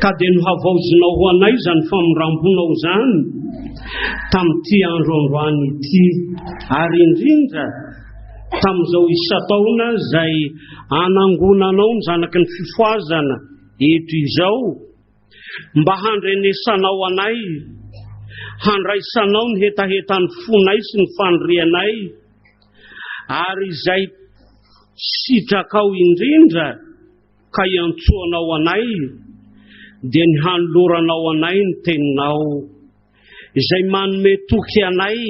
Kade no havaozinao ho anay zany famoramponao zany tam'ty androandroany ity, ary indrindra tam'izao isa-taona zay anangonanao ny zanaky ny fifoazana eto izao, mba handrenesanao anay, handraisanao ny hetahetany fonay sy ny fandrianay, ary izay sitrakao indrindra ka iantsoanao anay dia ny hanoloranao anay ny teninao, izay manome toky anay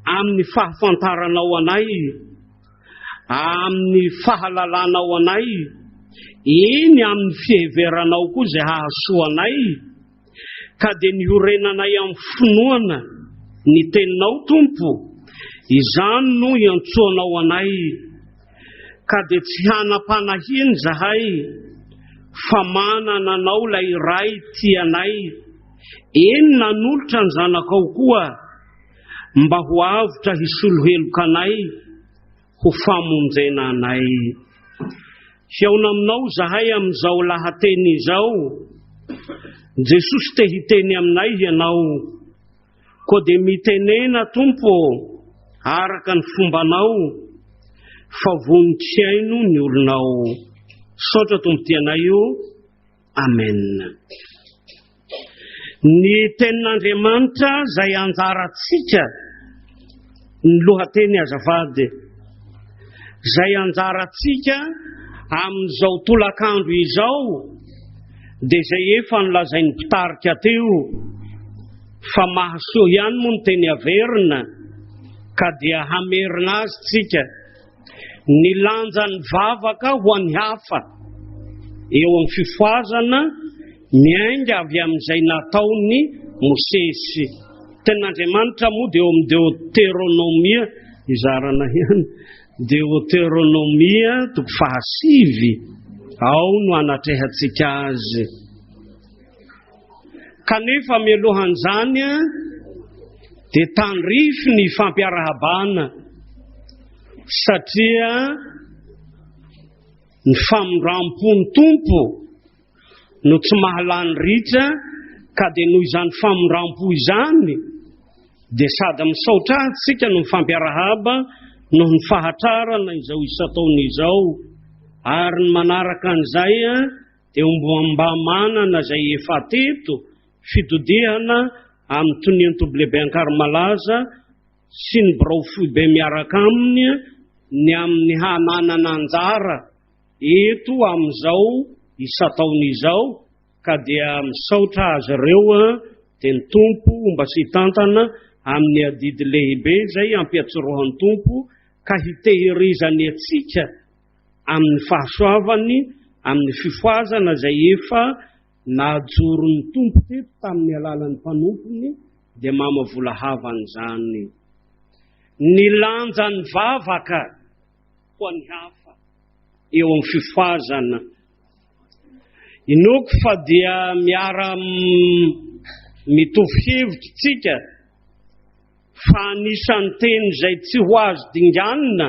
amin'ny fahafantaranao anay, amin'ny fahalalanao anay, eny amin'ny fiheveranao koa izay hahasoanay, ka dia ny orenanay amin'ny finoana ny teninao Tompo, izany no iantsoanao anay, ka dia tsy hanam-panahiny zahay fa manana anao lay ray tianay, eny nanolotra ny zanakao koa mba ho avotra hisolo helokanay ho famonjena anay. Fiaona aminao zahay amin'izao lahateny izao, Jesosy te hiteny aminay ianao, ko dia mitenena Tompo araka ny fombanao, fa vonintsiaino ny olonao. Sotra Tompo tianay io, amen. Ny tenin'Andriamanitra zay anjaratsika ny lohateny azafady. Zay anjarantsika amin'izao tolakandro izao dia zay efa nolazain'ny mpitarika teo fa mahasoa ihany moa ny teny averina ka dia hamerina azy tsika. Ny lanjan'ny vavaka ho an'ny hafa eo amin'ny fifoazana miainga avy amin'izay nataony Mosesy. Ten'Andriamanitra moa dia eo amin'ny Deuteronomia izarana ihany, Deuteronomia 7 ao no anatrehantsika azy. Kanefa mialohan'izany dia tandrify ny fampiarahabana satria ny famondram-pon'ny tompo no tsy mahalany ritra ka dia noho izany famondram-po izany dia sady misaotra atsika no mifampiarahaba noho ny fahatrarana izao isa-taona izao. Ary ny manaraka an'izay dia mba manana zay efa teto fitodihana amin'ny tonian'ny lehibe an-Karimalaza sy ny birao foibe miaraka aminy ny amin'ny hananana anjara eto amin'izao isa-taona izao ka dia misaotra azy ireo dia ny tompo mba sy hitantana amin'ny adidy lehibe zay ampiatsorohan'ny tompo ka hitehirizany atsika amin'ny fahasoavany amin'ny fifoazana zay efa najoron'ny tompo teto tamin'ny alalan'ny mpanompony dia mamavola havan'izany. Ny lanjan'ny vavaka ho an'ny hafa eo amin'ny fifoazana. Inoko fa dia miara mitovy hevitra tsika fa anisan'ny teny zay tsy ho azo dinganina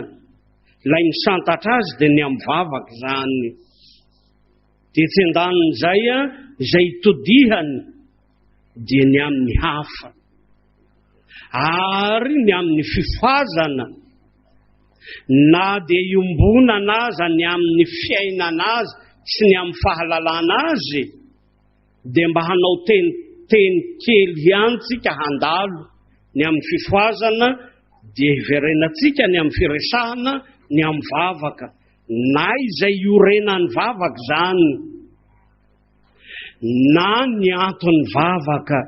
lay misantatra azy dia ny amin'ny vavaka zany. Dia tsy andanin'izay zay todihany dia ny amin'ny hafa ary ny amin'ny fifoazana na dia iombonana azy ny amin'ny fiainana azy sy ny amin'ny fahalalana azy dia mba hanao teny kely ihany tsika handalo. Ny amin'ny fifoazana dia hiverenantsika ny amin'ny firesahana ny amin'ny vavaka na izay iorenan'ny vavaka zany na ny anton'ny vavaka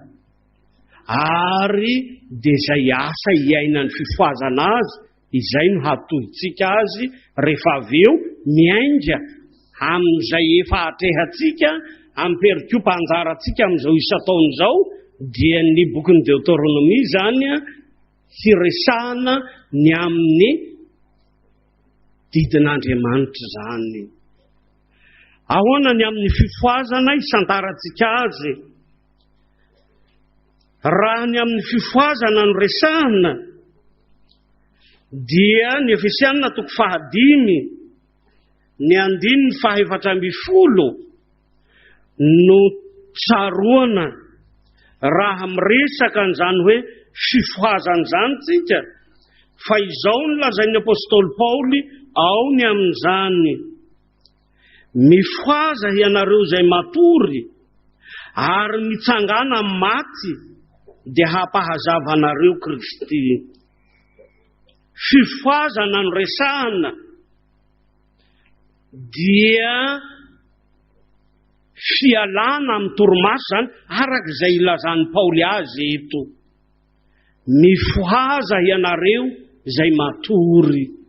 ary dia izay asa iainan'ny fifoazana azy izay no hatohitsika azy rehefa avy eo miainga amin'izay efa atrehantsika amin'ny perikio-panjaratsika amin'izao isa-taona izao dia ny bokin'ny Deuteronomia zany hiresahana ny amin'ny didin'Andriamanitra zany. Ahoana ny amin'ny fifoazana isantarantsika azy? Raha ny amin'ny fifoazana no resahana dia ny Efesianina 5 ny 9:7 no tsaroana raha miresaka an'izany hoe fifoazana zany tsika fa izao no lazain'ny apôstôly Paoly ao ny amin'izany. Mifoaza ianareo zay matory ary mitsangana maty dia hampahazava anareo Kristy. Fifoazana no resahana dia fialana amin'ny torimaso zany araka izay ilazan'ny Paoly azy eto. Mifoaza ianareo zay matory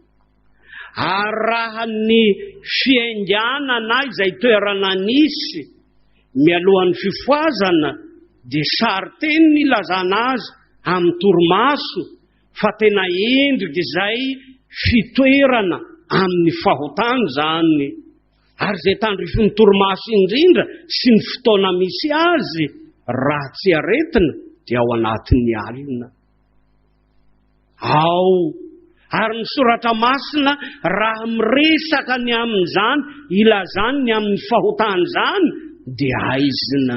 ary raha ny fiainganana izay toerana nisy mialohan'ny fifoazana dia sariteny ny ilazana azy amin'ny torimaso fa tena endrika izay fitoerana amin'ny fahotana zany. Ary izay tandrifin'ny torimaso indrindra sy ny fotoana misy azy raha tsy aretina dia ao anatin'ny alina ao. Ary ny soratra masina raha miresaka ny amin'izany ilazany ny amin'ny fahotana zany dia aizina.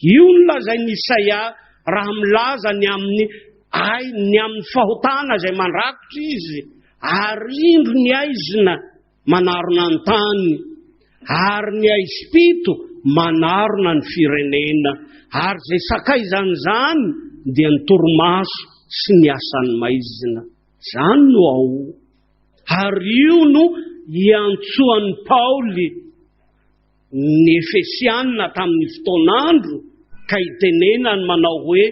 Io no lazain'ny Isaia raha milaza ny amin'ny fahotana izay mandrakotra izy ary indro ny aizina manarona ny tany ary ny aispito manarona ny firenena ary izay sakaizany zany dia ny torimaso sy ny asan'ny maizina. Zany no ao. Ary io no iantsoan'ny Paoly ny Efesianina tamin'ny fotoanandro ka itenenany manao hoe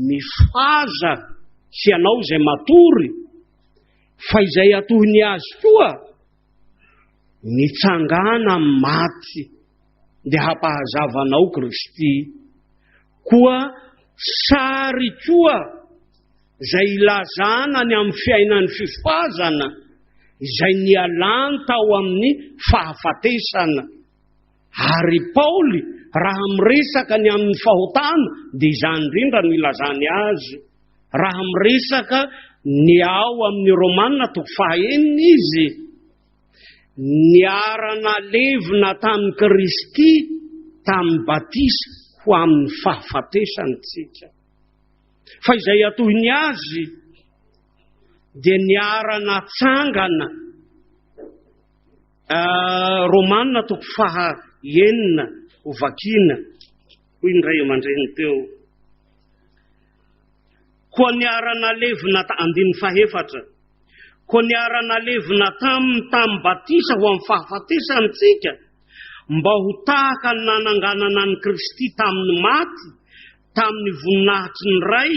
mifaza sy anao zay matory fa izay atohiny azy koa mitsangana maty dia hampahazavanao Kristy koa sary koa zay ilazana ny amin'ny fiainan'ny fifazana izay nialany tao amin'ny fahafatesana. Ary Paoly raha miresaka ny amin'ny fahotana dia izany indrindra no ilazany azy. Raha miresaka ny ao amin'ny Romanina 9 izy niarana levina tamin'ny Kristy tamin'ny batisa ho amin'ny fahafatesantsika. Fa izay atohiny azy dia niarana tsangana Romanina 9 ho vakina hoy indray amandreny teo. Koa niarana levina andiny 4 koa niarana levina tamin'ny batisa ho amin'ny fahafatesantsika mba ho tahaka ny nananganana ny Kristy tamin'ny maty tamin'ny voninahitry ny ray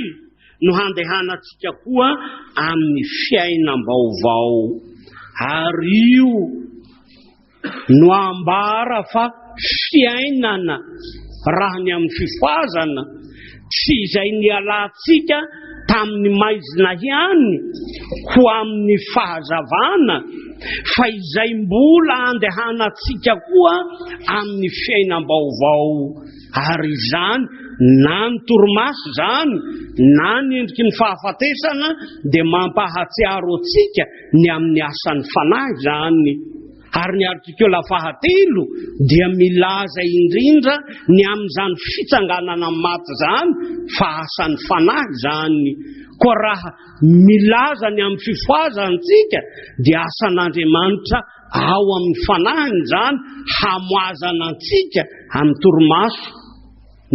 no handehanatsika koa amin'ny fiainam-baovao. Ary io no ambara fa fiainana raha ny amin'ny fifazana tsy izay nialantsika tamin'ny maizina ihany ho amin'ny fahazavana fa izay mbola andehanatsika koa amin'ny fiainam-baovao. Ary izany na ny torimaso zany na ny endriky ny fahafatesana dia mampahatsiaro antsika ny amin'ny asan'ny fanahy zany. Ary ny artikela 7 dia milaza indrindra ny amin'izany fitsanganana maty zany fa asan'ny fanahy zany. Koa raha milaza ny amin'ny fifazantsika dia asan'Andriamanitra ao amin'ny fanahiny zany hamoazana antsika amin'ny torimaso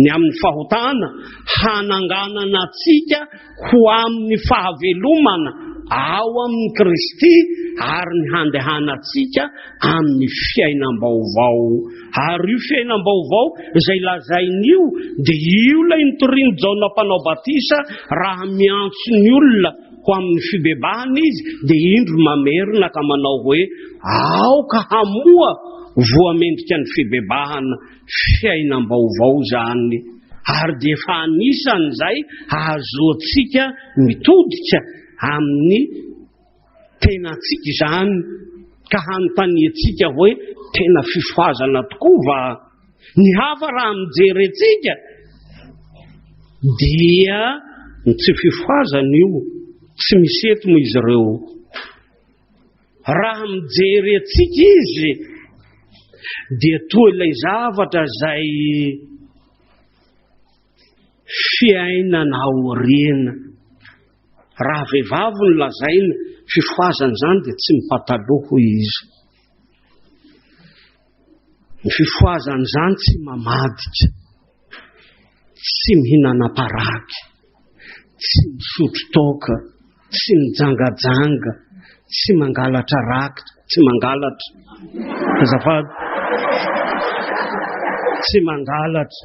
ny amin'ny fahotana hananganana antsika ho amin'ny fahavelomana ao amin'ny Kristy ary ny handehanatsika amin'ny fiainam-baovao. Ary io fiainam-baovao izay lazain'io dia io lay nitoriany Jaona mpanao batisa raha miantso ny olona ho amin'ny fibebahana izy dia indro mamerina ka manao hoe aoka hamoa voamendrika ny fibebahana fiainam-baovao zany. Ary dia efa anisan'izay ahazoantsika mitodika amin'ny tenatsika izany ka hanontaniantsika hoe tena fifazana tokoa va? Ny hafa raha mijery antsika dia tsy fifazana io, tsy misy eto moa izy ireo. Raha mijery antsika izy dia toa ilay zavatra zay fiainana aoriana. Raha vehivavy no lazaina fifazana zany dia tsy mipataloho izy. Ny fifazana zany tsy mamadika, tsy mihinana-paraky, tsy misotro toka, tsy mijangajanga, tsy mangalatra raky, tsy mangalatra azafady, tsy mangalatra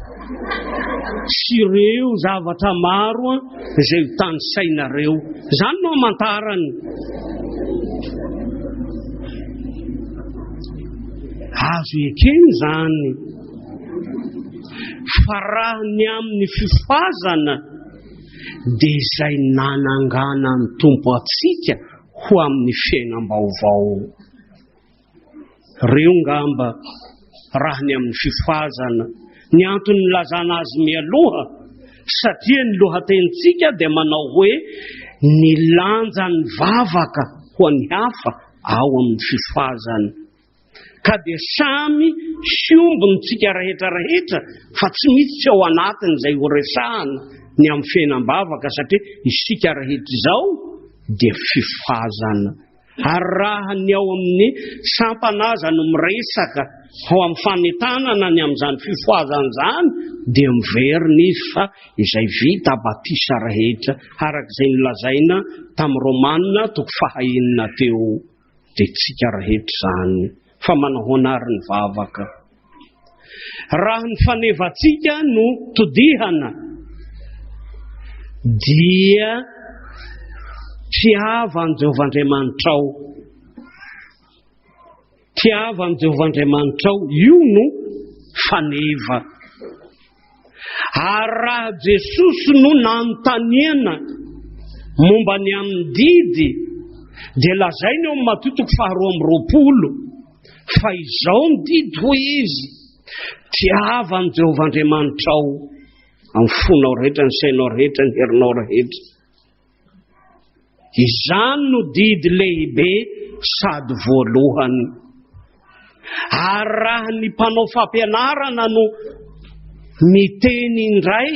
sy ireo zavatra maro izay tany sainareo. Zany no amantarany. Azo ekeny zany. Fa raha ny amin'ny fifazana dia izay nanangana ny tompo atsika ho amin'ny fiainam-baovao. Reo ngamba raha ny amin'ny fifazana. Ny antony lazana azy mialoha satria ny lohatenitsika dia manao hoe ny lanja ny vavaka ho an'ny hafa ao amin'ny fifazana. Ka dia samy siombontsika rehetra fa tsy misy ao anatiny izay ho resahana ny amin'ny fiainam-bavaka satria isika rehetra izao dia fifazana. arahany ao amin'ny sampanaza no miresaka ao amin'ny fanentanana ny amin'izany fifoazana zany dia miverina izy fa izay vita batisa rehetra arak'izay nilazaina tamin'ny Romanina toko 9 teo dia tsika rehetra zany fa manahoana ary ny vavaka raha ny fanevantsika no todihana dia tiavan Jehovah-Andriamanitra ao tiavan Jehovah-Andriamanitra ao io no faneva ary raha Jesosy no nanontaniana momba ny amin'ny didy dia lazainy ao amin'ny Mateo 2:20 fa izao ny didy hoy izy tiavan Jehovah-Andriamanitra ao amin'ny fonao rehetra ny sainao rehetra ny herinao rehetra izany no didy lehibe sady voalohany ary raha ny mpanao fampianarana no miteny indray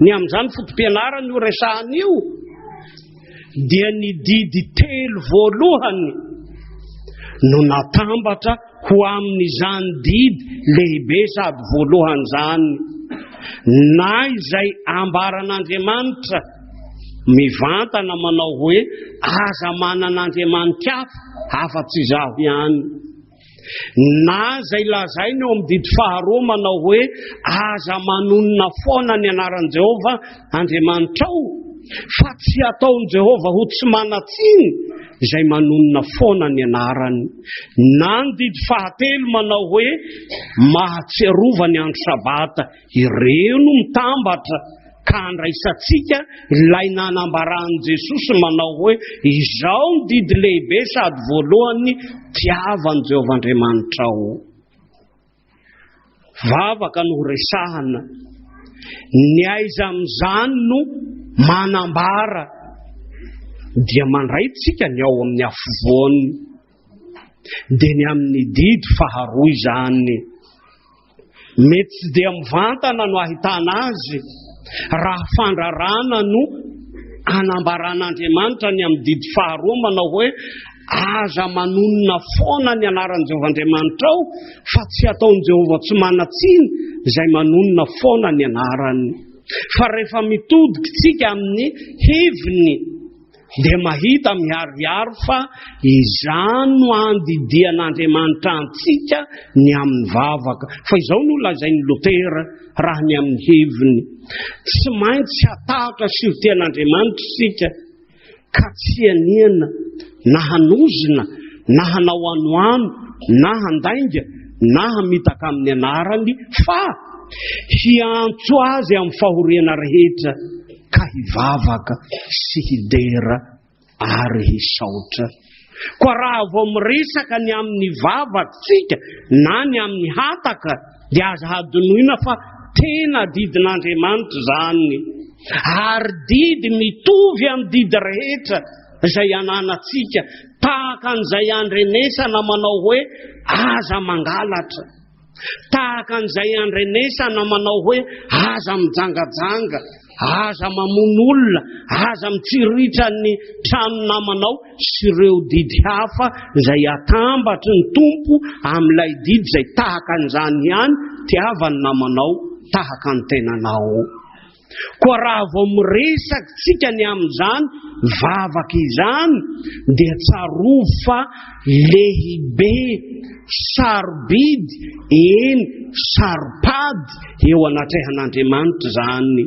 ny amin'izany fotom-pianarana io resahana io dia ny didy telo voalohany no natambatra ho amin'izany didy lehibe sady voalohany zany na izay ambaran'Andriamanitra mivantana manao hoe aza manan'Andriamanitra hafa-tsy izaho ihany na izay lazainy eo amin'ny didy faharoa manao hoe aza manonona foana ny anaran'i Jehovah Andriamanitra ao fa tsy ataon'i Jehovah ho tsy manatsiny izay manonona foana ny anarany na ny didy fahatelo manao hoe mahatsiarova ny andro sabata ireo no mitambatra ka andraisatsika ilay nanambarany Jesosy manao hoe izao ny didy lehibe sady voalohany tiavan Jehovah-Andriamanitra ao vavaka no resahana ny aiza amin'izany no manambara dia mandraitsika ny ao amin'ny afovoany dia ny amin'ny didy faharoa izany mety tsy dia mivantana no ahitana azy raha fandrarana no anambaran'Andriamanitra ny amin'ny didy faharoa manao hoe aza manonona foana ny anaran'i Jehovah-Andriamanitra ao fa tsy ataon'i Jehovah tsy manatsiny izay manonona foana ny anarany fa rehefa mitodika tsika amin'ny heviny dia mahita miharihary fa izany no andidian'Andriamanitra antsika ny amin'ny vavaka fa izao no lazain'ny Lotera raha ny amin'ny heviny tsy maintsy hatahatra sirotian'Andriamanitra sika ka tsy aniana na hanozina na hanao anoano na handainga na hamitaka amin'ny anarany fa hiantso azy amin'ny fahoriana rehetra ka hivavaka sy hidera ary hisaotra koa raha vao miresaka ny amin'ny vavaka tsika na ny amin'ny hataka dia aza hadonoina fa tena didin'Andriamanitra zany ary didy mitovy amin'ny didy rehetra izay ananatsika tahaka an'izay andrenesana manao hoe aza mangalatra tahaka an'izay andrenesana manao hoe aza mijangajanga aza mamono olona aza mitsiritra ny trano namanao sy ireo didy hafa izay atambatry ny tompo amin'ilay didy izay tahaka an'izany ihany tiavany namanao tahaka ny tenanao koa raha vao miresaka tsika ny amin'izany vavaka izany dia tsaroa fa lehibe sarobidy eny saropady eo anatrehan'Andriamanitra zany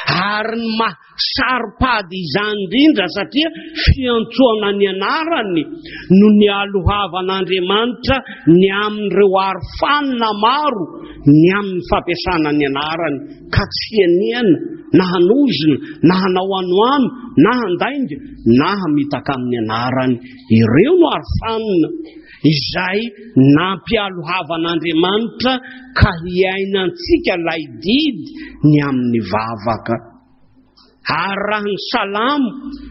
ary ny mahasaropady izany indrindra satria fiantsoana ny anarany no ny alohavan'Andriamanitra ny amin'ireo arofanina maro ny amin'ny fampiasana ny anarany ka tsy aniana na hanozina na hanao anoano na handainga na hamitaka amin'ny anarany ireo no arofanina izay nampialohavan'Andriamanitra ka hiainantsika lay didy ny amin'ny vavaka ary raha ny Salamo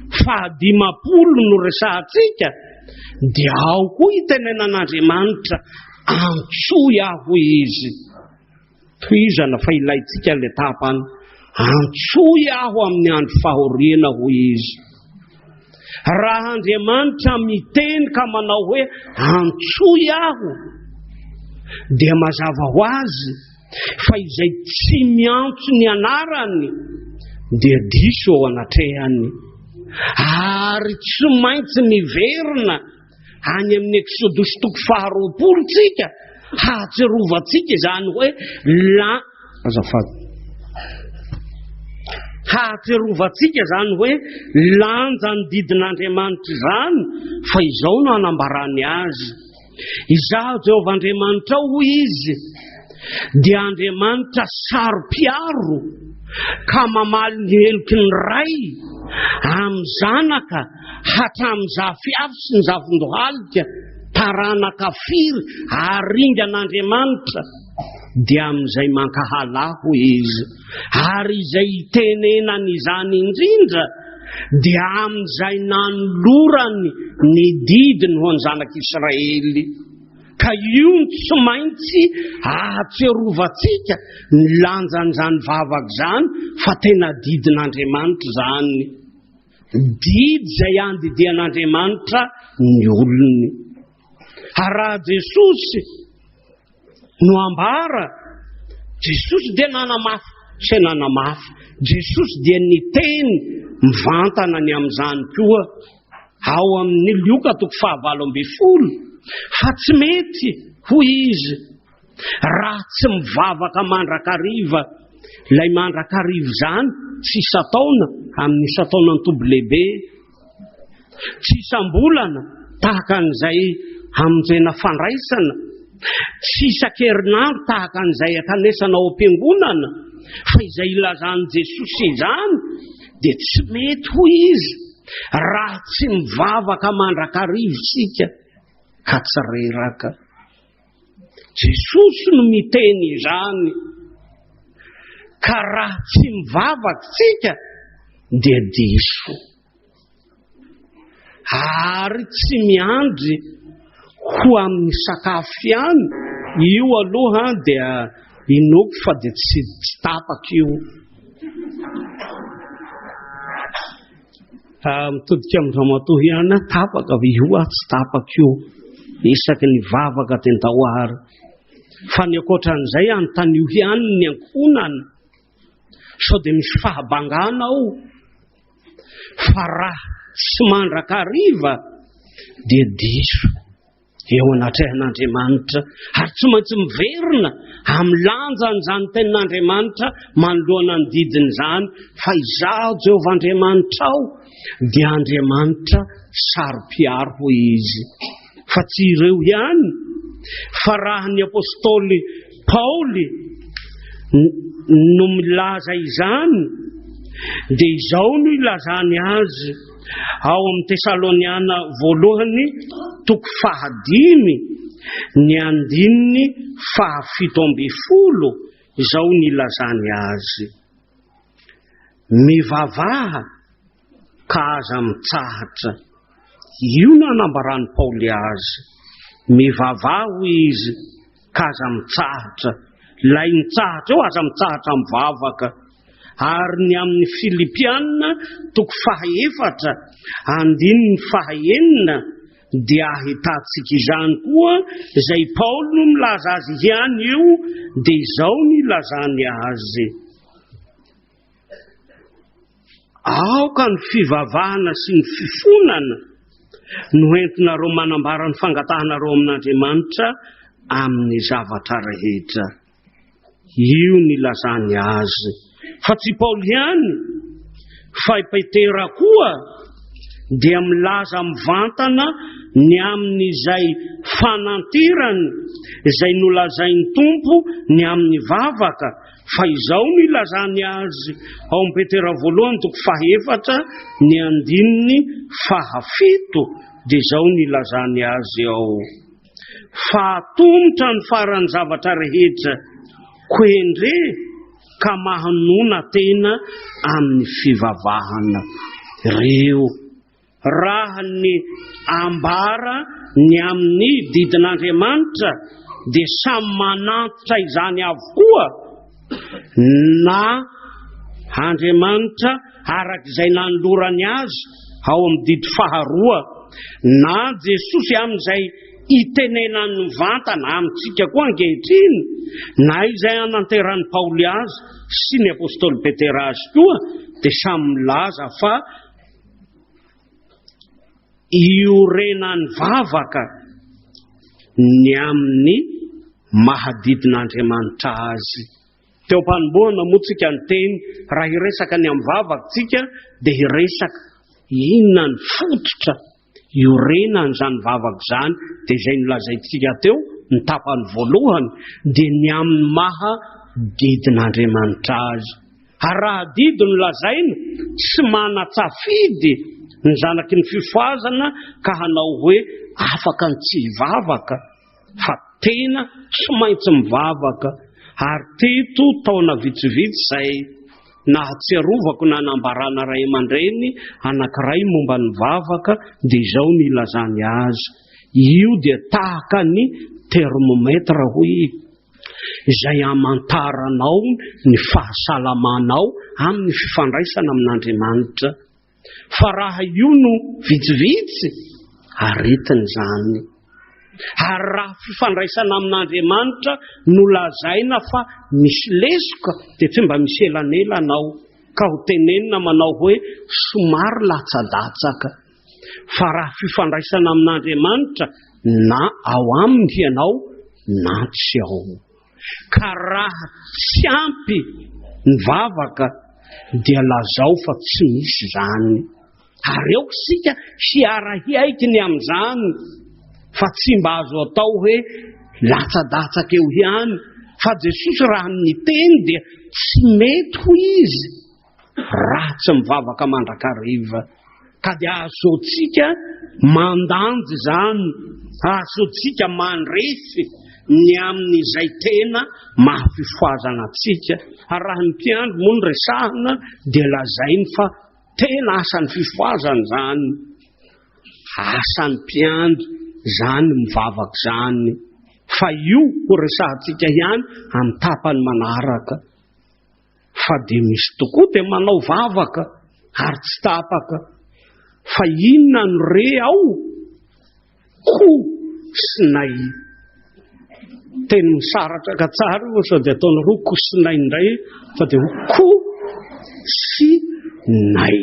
150 no resahatsika dia ao koa itenenan'Andriamanitra antsoy aho izy toizana fa ilaitsika le tapany antsoy aho amin'ny andro fahoriana ho izy Raha Andriamanitra miteny ka manao hoe antsoy aho, dia mazava ho azy fa izay tsy miantso ny anarany dia diso ao anatrehany, ary tsy maintsy miverina any amin'ny Exodus 20 tsika hahatsirovatsika izany hoe hahatsirovatsika zany hoe lanja ny didin'Andriamanitra zany, fa izao no anambarany azy. Izaho Jehovah Andriamanitra hoy izy, dia Andriamanitra saro-piaro ka mamaly ny heloky ny ray amin'ny zanaka hatramin'ny zafiafy sy ny zavon-dohalika taranaka firy aringan'Andriamanitra, dia amin'izay mankahalako izy, ary izay itenenany izany indrindra dia amin'izay nanolorany ny didiny ho any zanak'Israely. Ka io tsy maintsy ahatserovatsika ny lanjan'izany vavaka zany, fa tena didin'Andriamanitra zany, didy izay andidian'Andriamanitra ny olony. Raha Jesosy no ambara, Jesosy dia nanamafy, tsy nanamafy, Jesosy dia niteny mivantana ny amin'izany koa ao amin'ny Luka 5:20, fa tsy mety hoy izy raha tsy mivavaka mandrakariva. Lay mandrakariva zany tsy isa-taona amin'ny isa-taona ny toby lehibe, tsy isam-bolana tahaka an'izay hamonjena fandraisana, tsy isan-kerinandro tahaka an'izay akanesana ao am-piangonana, fa izay ilazany Jesosy izany dia tsy mety hoy izy raha tsy mivavaka mandrakariva sika ka tsy reraka. Jesosy no miteny izany, ka raha tsy mivavaka sika dia diso, ary tsy miandry ho amin'ny sakafo ihany. Io aloha dia inoko fa dia tsy tapaka io. Mitodika amin'ny ramatoa ihany tapaka io, tsy tapaka io, isaky ny vavaka ten-taoary. Fa ny ankoatran'izay anontanio ihany ny ankonana, sao dia misy fahabangana ao. Fa raha tsy mandrakariva dia diso eo anatrehan'Andriamanitra, ary tsy maintsy miverina amin'ny lanjan'izany tenin'Andriamanitra manoloana ny didiny zany, fa izaho Jehovah Andriamanitra ao dia Andriamanitra saro-piaro izy. Fa tsy ireo ihany, fa raha ny apôstôly Paoly no milaza izany, dia izao no ilazany azy ao amin'ny Tesaloniana 1:5, ny 7:7, izao no ilazany azy: mivavaha ka aza mitsahatra. Io no anambarany Paoly azy, mivavaha izy ka aza mitsahatra. Lay mitsahatra eo aza mitsahatra mivavaka. Ary ny amin'ny Filipianina 4:9 dia ahitantsika izany koa, izay Paoly no milaza azy ihany io, dia izao no ilazany azy: aoka ny fivavahana sy ny fifonana no entinareo manambara ny fangatahanareo amin'Andriamanitra amin'ny zavatra rehetra. Io no ilazany azy. Fa tsy Paoly ihany, fa i Petera koa dia milaza mivantana ny amin'izay fanantirany izay nolazain'ny Tompo ny amin'ny vavaka, fa izao no ilazany azy ao amin'ny Petera 1:4, ny 7, dia izao no ilazany azy ao: fa atomotra ny farany zavatra rehetra, koendre ka mahanona tena amin'ny fivavahana. Reo raha ny ambara ny amin'ny didin'Andriamanitra dia samy manantitra izany avokoa, na Andriamanitra arak'izay nanolorany azy ao amin'ny didi faharoa, na Jesosy amin'izay itenenan'ny vantana amintsika koa ankehitriny, na izay ananteran'ny Paoly azy sy ny apôstôly Petera azy koa, dia samy milaza fa iorenan'ny vavaka ny amin'ny mahadidin'Andriamanitra azy. Teo am-panombohana moa tsika ny teny, raha hiresaka ny amin'ny vavaka tsika dia hiresaka inona ny fototra iorenan'izany vavaka izany, dia izay nolazaitsika teo ny tapany voalohany dia ny amin'ny mahadidin'Andriamanitra azy. Ary raha didy no lazaina tsy manatsafidy ny zanaky ny fifoazana ka hanao hoe afaka ny tsy hivavaka, fa tena tsy maintsy mivavaka. Ary teto taona vitsivitsy izay nahatsiarovako nanambarana ray aman-dreny anankiray momba ny vavaka, dia izao ny ilazany azy. Io dia tahaka ny termometra hoy, izay amantaranao ny fahasalamanao amin'ny fifandraisana amin'Andriamanitra. Fa raha io no vitsivitsy, aretiny zany. Ary raha fifandraisana amin'Andriamanitra no lazaina fa misy lesoka, dia tsy mba misy elanelanao ka ho tenenina manao hoe somary latsadatsaka. Fa raha fifandraisana amin'Andriamanitra, na ao aminy ianao na tsy ao. Ka raha tsy ampy ny vavaka dia lazao fa tsy misy zany. Ary eo sika hiara-hiaikiny amin'izany, fa tsy mba azo atao hoe latsadatsaka eo ihany. Fa Jesosy raha niteny dia tsy mety ho izy raha tsy mivavaka mandrakariva. Ka dia azotsika mandanjy zany, azotsika mandresy ny amin'izay tena mahafifoazana atsika. Ary raha ny mpiandro moa ny resahana dia lazainy fa tena asan'ny fifoazana zany, asan'ny mpiandro zany mivavaka zany. Fa io ho resahantsika ihany amin'ny tapany manaraka. Fa dia misy tokoa dia manao vavaka ary tsy tapaka. Fa inona no re ao? Ko sy nay. Teny misaratra ka tsara io sao dia ataony roa ko sy nay indray, fa dia ko sy nay.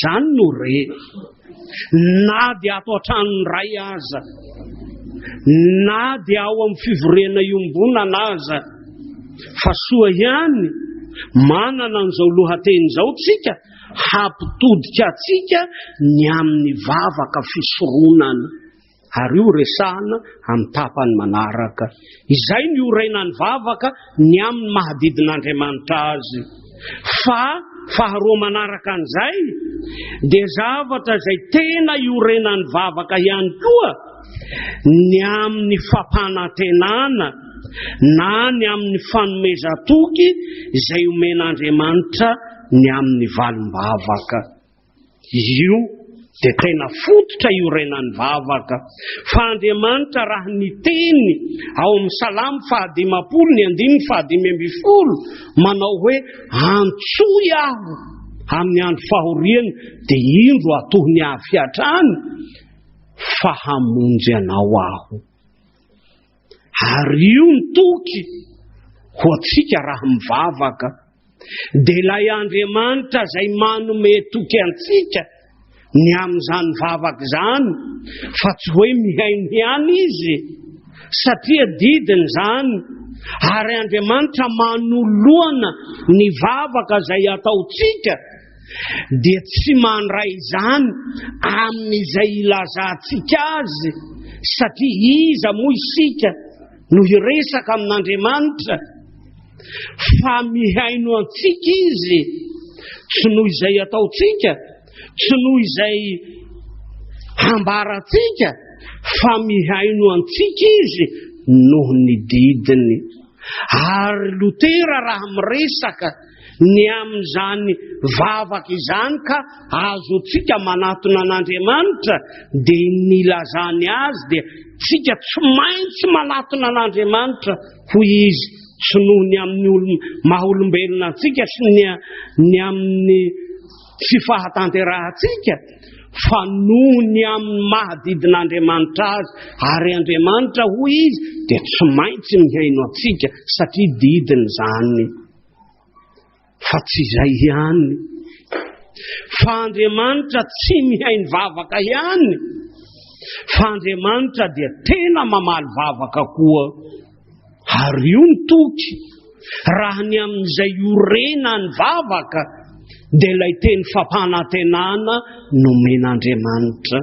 Zany no re. Na dia ato an-tranony ray aza, na dia ao amin'ny fivoriana iombonana aza, fa soa ihany manana an'izao lohateny izao tsika, hampitodika atsika ny amin'ny vavaka fisoronana. Ary io resahana amin'ny tapany manaraka. Izay ny orenan'ny vavaka ny amin'ny mahadidin'Andriamanitra azy. Fa faharoa manaraka an'izay dia zavatra izay tena iorenan'ny vavaka ihany koa, ny amin'ny fampanantenana na ny amin'ny fanomezatoky izay omen'Andriamanitra ny amin'ny valim-bavaka. Io dia tena fototra iorenan'ny vavaka. Fa Andriamanitra raha niteny ao amin'ny Salamo 119:150 manao hoe antsoy aho amin'ny andro fahoriana dia indro atohony avy hatrany fa hamonjy anao aho. Ary io ny toky ho antsika raha mivavaka. Dia ilay Andriamanitra izay manome toky antsika ny amin'izany vavaka izany, fa tsy hoe mihaino ihany izy, satria didiny zany. Ary Andriamanitra manoloana ny vavaka izay ataotsika, dia tsy mandray izany amin'izay ilazantsika azy, satria iza moa isika no hiresaka amin'Andriamanitra, fa mihaino antsika izy, tsy noho izay ataotsika, tsy noho izay ambaratsika, fa mihaino antsika izy noho ny didiny. Ary Lotera raha miresaka ny amin'izany vavaka izany ka azotsika manatona an'Andriamanitra, dia nilazany azy dia tsika tsy maintsy manatona an'Andriamanitra ho izy, tsy noho ny amin'ny maha-olombelona antsika sy ny amin'ny tsy fahatanterahantsika, fa nohony amin'ny mahadidin'Andriamanitra azy, ary Andriamanitra hoy izy dia tsy maintsy mihaino atsika satria didiny zany. Fa tsy izay ihany, fa Andriamanitra tsy mihaino vavaka ihany, fa Andriamanitra dia tena mamaly vavaka koa. Ary io ny toky, raha ny amin'izay orena ny vavaka dia ilay teny fampanantenana nomen'Andriamanitra.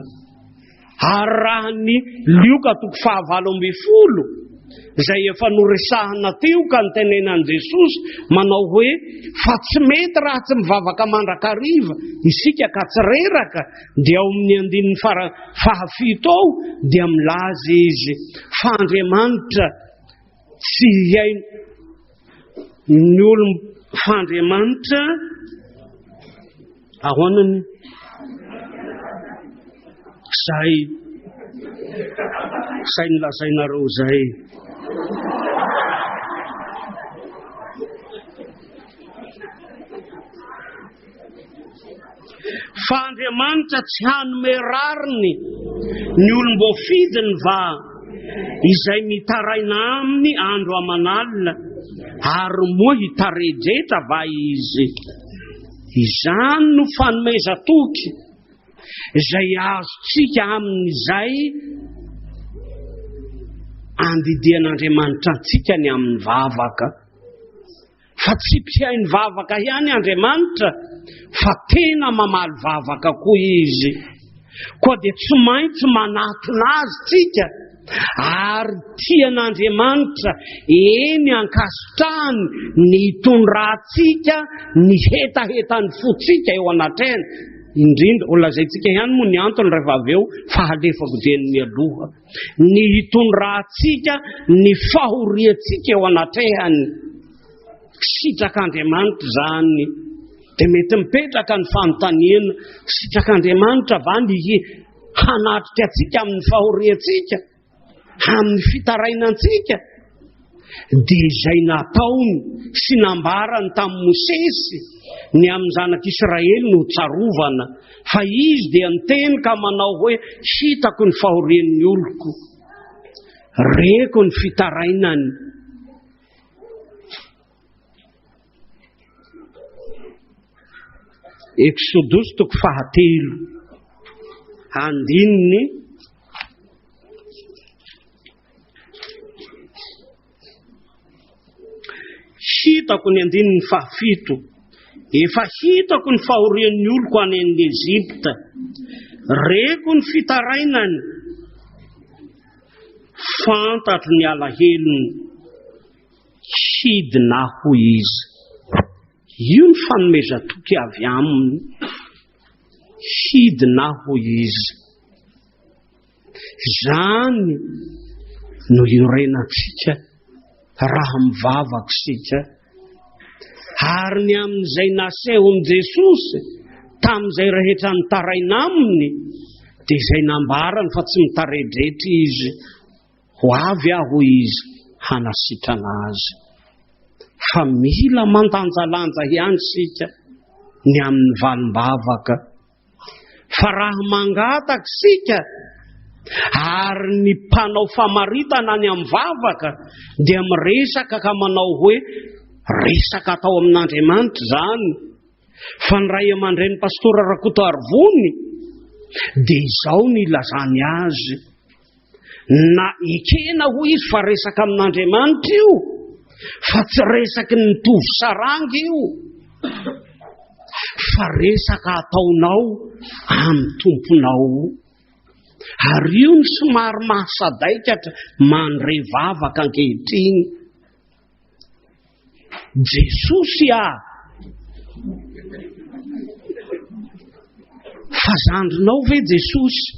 Ary raha ny Lioka 7:20 izay efa noresahana teo ka nitenenan'i Jesosy manao hoe fa tsy mety raha tsy mivavaka mandrakariva isika ka tsy reraka, dia ao amin'ny 7 ao dia milaza izy fa Andriamanitra tsy haino ny olo, fa Andriamanitra ahoanany zay nilazainareo zay. Fa Andriamanitra tsy hanome rariny ny olom-bofidiny va izay mitaraina aminy andro aman'alina, ary moa hitaredretra va izy. Izany no fanomeza toky izay azotsika amin'izay andidian'Andriamanitra antsika ny amin'ny vavaka. Fa tsy mpihaino vavaka ihany Andriamanitra, fa tena mamaly vavaka koa izy. Koa dia tsy maintsy manatona azy tsika, ary tian'Andriamanitra eny ankasitrahany ny hitondratsika ny hetahetany fotsika eo anatrehany. Indrindra ho lazaitsika ihany moa ny antony rehefa avy eo fahalefako dieny mialoha, ny hitondratsika ny fahoriatsika eo anatrehany. Sitrak'Andriamanitra zany dia mety mipetraka ny fanontaniana, sitrak'Andriamanitra va ny hanatrika atsika amin'ny fahoriatsika, amin'ny fitarainantsika? Dia izay nataony sy nambarany tamin'i Mosesy ny amin'ny zanak'Israely no tsarovana, fa izy dia niteny ka manao hoe hitako ny fahorian'ny oloko, reko ny fitarainany. Exodus 7:9 hitako ny 7, efa hitako ny fahorian'ny oloko any amin'ny Ezipta, reko ny fitarainany, fantatro ny alahelony, hidina ho izy. Io ny fanomeza toky avy aminy, hidina ho izy. Zany no iorenantsika raha mivavaka sika. Ary ny amin'izay nasehon'i Jesosy tamin'izay rehetra nitaraina aminy, dia izay nambarany fa tsy mitaredretra izy, ho avy aho izy hanasitrana azy. Fa mila mandanjalanja ihany sika ny amin'ny valim-bavaka. Fa raha mangataka sika ary ny mpanao famaritana any amin'ny vavaka dia miresaka ka manao hoe resaka atao amin'Andriamanitra zany. Fa ny ray aman-dren'ny pastora Rakoto Arvony dia izao ny ilazany azy, na ekena ho izy fa resaka amin'Andriamanitra io, fa tsy resaky ny mitovy saranga io, fa resaka ataonao amin'ny tomponao. Ary io ny somary mahasadaikatra mandre vavaka ankehitriny. Jesosy fa zandrinao ve Jesosy?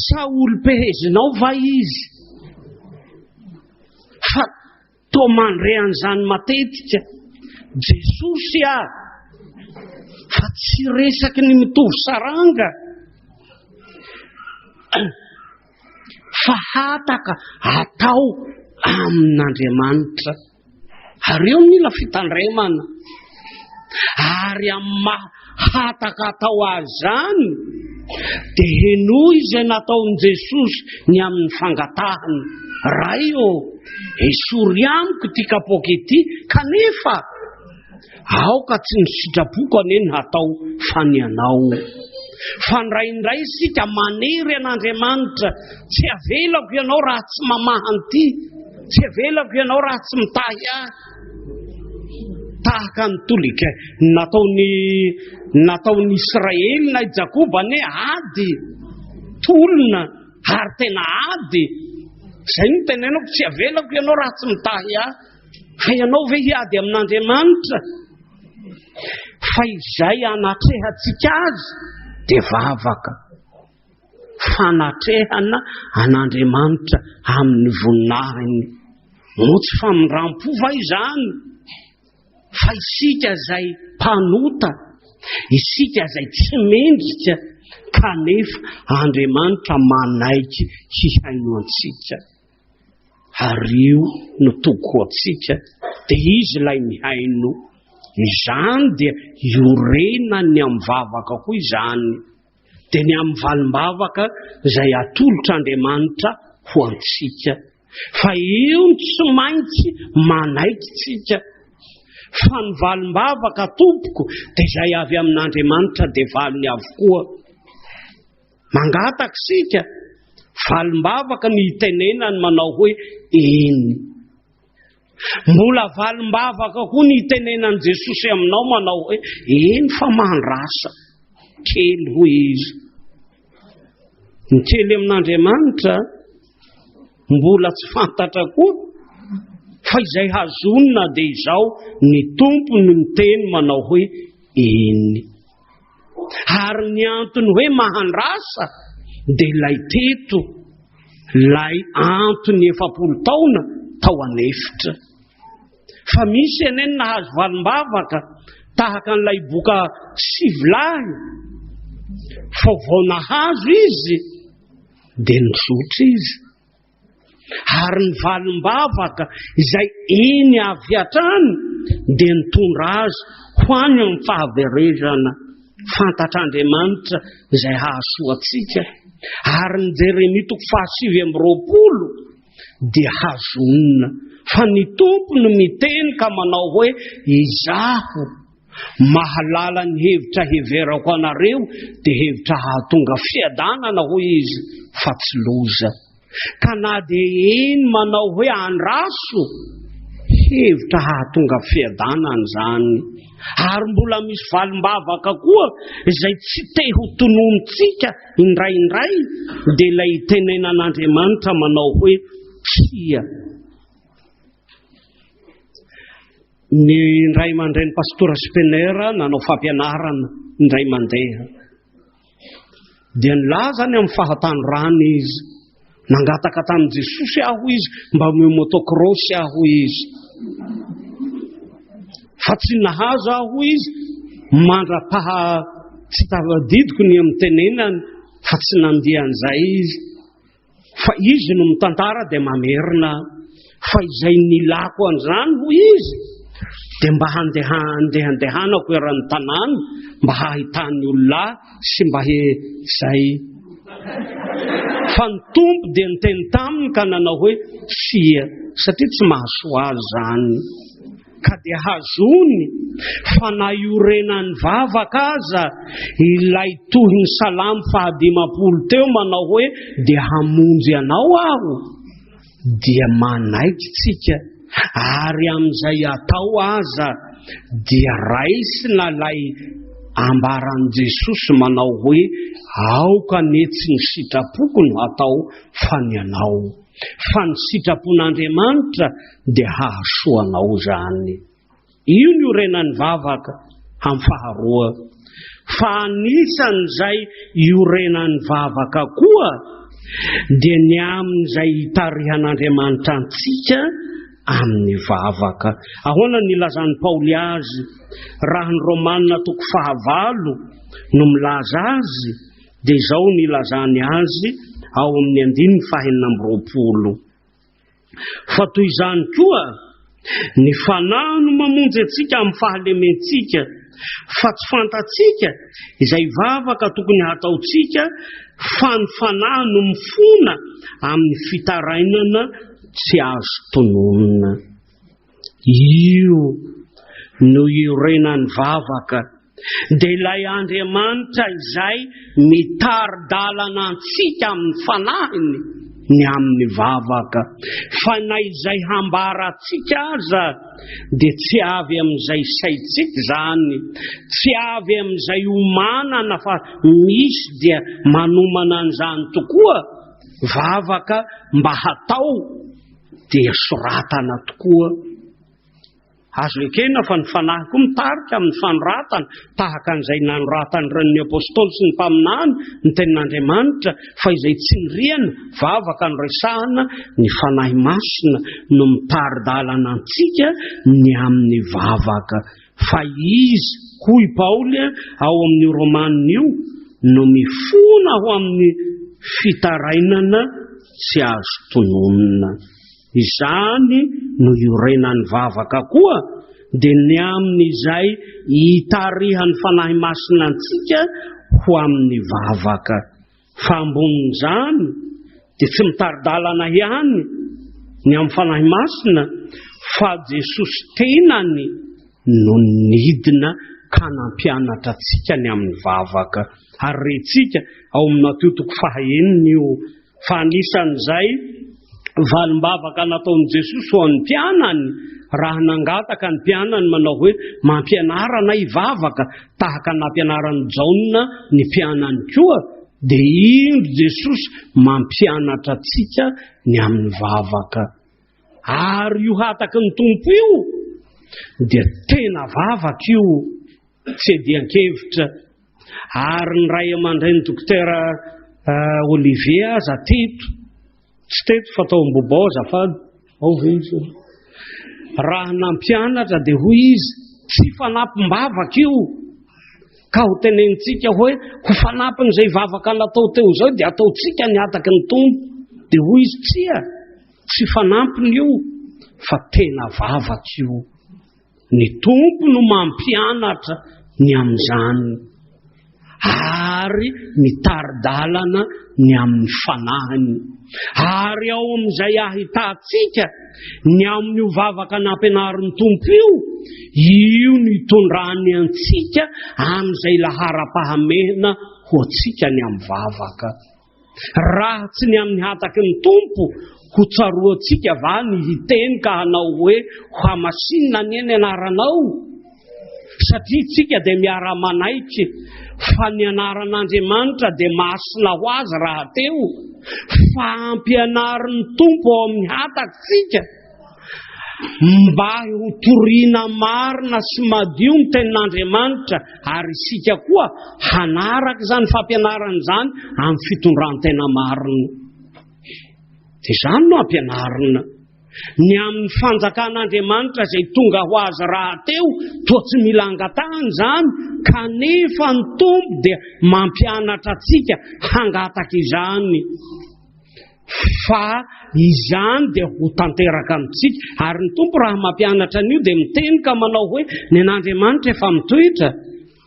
Sa olo-pehezinao va izy? Fa to mandre an'izany matetika. Jesosy fa tsy resaky ny mitovy saranga, fa hataka atao amin'Andriamanitra. Ary eo mila fitandremana. ary amin'ny mahataka atao azy zany dia henoy izay nataon'i Jesosy ny amin'ny fangatahany. Ray esory amiko ty kapoka ity, kanefa aoka tsy ny sitrapoko ane natao fanianao. Fa ndraindray sika manery an'Andriamanitra, tsy avelako ianao raha tsy mamahanty, tsy avelako ianao raha tsy mitahy ahy. Tahaka ny tolika nataon'ny Israely na Jakoba ane ady tolona ary tena ady. Zay ny tenenako, tsy avelako ianao raha tsy mitahy ahy. Fa ianao ve hiady amin'Andriamanitra? Fa izay anatrehantsika azy dia vavaka. Fanatrehana an'Andriamanitra amin'ny voninahiny. Moa tsy famindrampò va izany? Fa isika zay mpanota, isika zay tsy mendrika, kanefa Andriamanitra manaiky hihaino antsika. Ary io no toko antsika, dia izy lay mihaino. Izany dia iorena ny amin'ny vavaka koa izany, dia ny amin'ny valim-bavaka zay atolotr'Andriamanitra ho antsika. Fa io tsy maintsy manaiky tsika. Fa ny valim-bavaka tompoko dia zay avy amin'Andriamanitra dia valiny avokoa. Mangataka sika, valim-bavaka ny itenenany manao hoe eny. Mbola valim-bavaka koa ny itenenany Jesosy aminao manao hoe eny, fa mandrasa kely hoy izy. Ny kely amin'Andriamanitra mbola tsy fantatra koa, fa izay hazonina dia izao ny tompony miteny manao hoe eny. Ary ny antony hoe mahandrasa dia lay teto, lay antony 7 taona tao anefitra. Fa misy eneny nahazo valim-bavaka tahaka n'lay boka 7 lahy, fa vao nahazo izy dia nizotra izy. Ary ny valim-bavaka izay eny avy hatrany dia nitondra azy ho any amin'ny fahaverezana. Fantatr'Andriamanitra izay hahasoatsika. Ary ny Jeremia 7:20 dia hazonina. Fa ny tompony miteny ka manao hoe izaho mahalala ny hevitra heverako anareo dia hevitra hahatonga fiadanana hoy izy, fa tsy loza. Ka na dia eny manao hoe andraso, hevitra hahatonga fiadanana zany. Ary mbola misy valim-bavaka koa izay tsy te ho tonontsika indraindray, dia ilay tenenan'Andriamanitra manao hoe tsia. Ny indray mandray ny pastora Spenera nanao fampianarana indray mandeha, dia nilaza ny amin'ny fahatanorana izy. Nangataka tamin'i Jesosy aho izy mba meo motocross aho izy, fa tsy nahazo aho izy. Mandra-paha tsy tavadidiko ny amin'ny tenenany, fa tsy nandiha an'izay izy. Fa izy no mitantara dia mamerina. Fa izay nilako an'izany hoy izy dia mba handehandehanako eran'ny tanàna, mba hahitany olona sy mba zay. Fa ny tompo dia niteny taminy ka nanao hoe sia, satria tsy mahasoa azy zany. Ka dia hazony fa naiorenany vavaka aza ilay tohy ny Salamy 15 teo manao hoe dia hamonjy anao aho, dia manaiky tsika. Ary amin'izay atao aza dia raisina lay ambaran'i Jesosy manao hoe aoka netsy ny sitrapoko no atao fanianao. Fa ny sitrapon'Andriamanitra dia hahasoanao zany. Io ny iorenan'ny vavaka amin'ny faharoa. Fa anisan'izay iorenan'ny vavaka koa dia ny amin'izay tarihan'Andriamanitra antsika amin'ny vavaka. Ahoana nilazan'ny Paoly azy? Raha ny Romanina 9 no milaza azy, dia izao nilazany azy ao amin'ny 9:20. Fa toy izany koa ny fanahy no mamonjy antsika amin'ny fahalementsika fa tsy fantatsika izay vavaka tokony hataotsika fanfanahy no mifona amin'ny fitarainana tsy azo tononona. Io no iorenan'ny vavaka, dia ilay Andriamanitra izay mitari-dalana antsika amin'ny fanahiny ny amin'ny vavaka. Fa na izay hambaratsika aza dia tsy avy amin'izay saitsika zany, tsy avy amin'izay omanana, fa misy dia manomana an'izany tokoa. Vavaka mba hatao dia soratana tokoa. Azo ekena fa ny fanahy koa mitarika amin'ny fanoratana tahaka an'izay nanoratany ny apôstôly sy ny mpaminany ny tenin'Andriamanitra, fa izay tsy niriana vavaka no resahana ny fanahy masina no mitari-dalana antsika ny amin'ny vavaka. Fa izy koa i Paoly ao amin'ny Romanina io no mifona ho amin'ny fitarainana tsy azo tononona. Izany no iorenan'ny vavaka koa, dia ny amin'izay hitarihan'ny fanahy masina antsika ho amin'ny vavaka. Fa ambonin'izany dia tsy mitari-dalana ihany ny amin'ny fanahy masina, fa Jesosy tenany no nidina ka nampianatra antsika ny amin'ny vavaka. Ary retsika ao amin'ny Mateo 9 io, fa anisan'izay valim-bavaka nataon'i Jesosy ho an'ny mpianany, raha nangataka ny mpianany manao hoe mampianarana i vavaka tahaka nampianaran'i Jaona ny mpianany koa, dia iny Jesosy mampianatra antsika ny amin'ny vavaka. Ary io hataky ny tompo io dia tena vavaka io, tsy edian-kevitra. Ary ny ray aman-dreny dokotera Olivier aza teto, tsy teto fa tao am-Bobao azafady, ao ve izy? Raha nampianatra dia hoy izy tsy fanampim-bavaka io, ka ho tenenitsika hoe ho fanampin'izay vavaka natao teo zao dia ataotsika ny hataky ny tompo. Dia hoy izy tsy fanampiny io, fa tena vavaka io. Ny tompo no mampianatra ny amin'izany, ary mitari-dalana ny amin'ny fanahiny. Ary ao amin'izay ahitatsika ny amin'io vavaka nampianarin'ny tompo io no hitondrany antsika amin'izay lahara-pahamehana ho antsika ny amin'ny vavaka. Raha tsy ny amin'ny hataky ny tompo ho tsaroantsika va ny hiteny ka hanao hoe hamasinina ny eny anaranao, satria tsika dia miara-manaitry fa ny anaran'Andriamanitra dia masina ho azy raha teo. Fa ampianarin'ny tompo ao amin'ny hataksika mba ho toriana marina sy madio ny tenin'Andriamanitra, ary isika koa hanaraka izany fampianarana izany amin'ny fitondran-tena marina. Dia izany no ampianarina ny amin'ny fanjakan'Andriamanitra izay tonga ho azy raha teo, toa tsy mila angatahana izany, kanefa ny tompo dia mampianatra antsika hangataka izany. Fa izany dia ho tanteraka amintsika, ary ny tompo raha mampianatra an'io dia miteny ka manao hoe ny an'Andriamanitra efa mitoetra.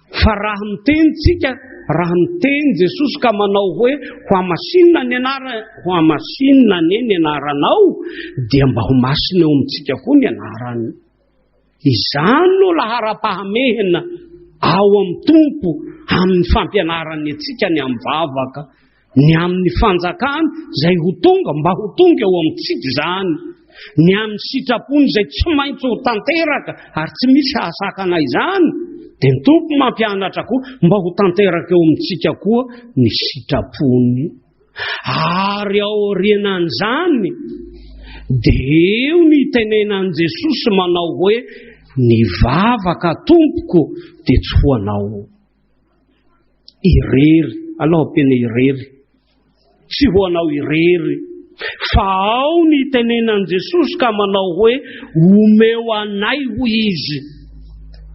Fa raha mitenitsika, raha miteny Jesosy ka manao hoe ho amasinina ny eny anaranao, dia mba ho masina eo amintsika koa ny anarany. Izany no lahara-pahamehana ao amin'ny tompo amin'ny fampianarany antsika ny amin'ny vavaka, ny amin'ny fanjakana izay ho tonga, mba ho tonga eo amintsika izany, ny amin'ny sitrapony izay tsy maintsy ho tanteraka ary tsy misy hahasakana izany, dia ny tompo mampianatra koa mba ho tanteraka eo amintsika koa ny sitrapony. Ary ao aorianan'izany dia eo ny tenenan'i Jesosy manao hoe ny vavaka tompoko dia tsy ho anao irery. Aloha ampena irery, tsy ho anao irery, fa ao ny tenenan'i Jesosy ka manao hoe omeo anay hoy izy,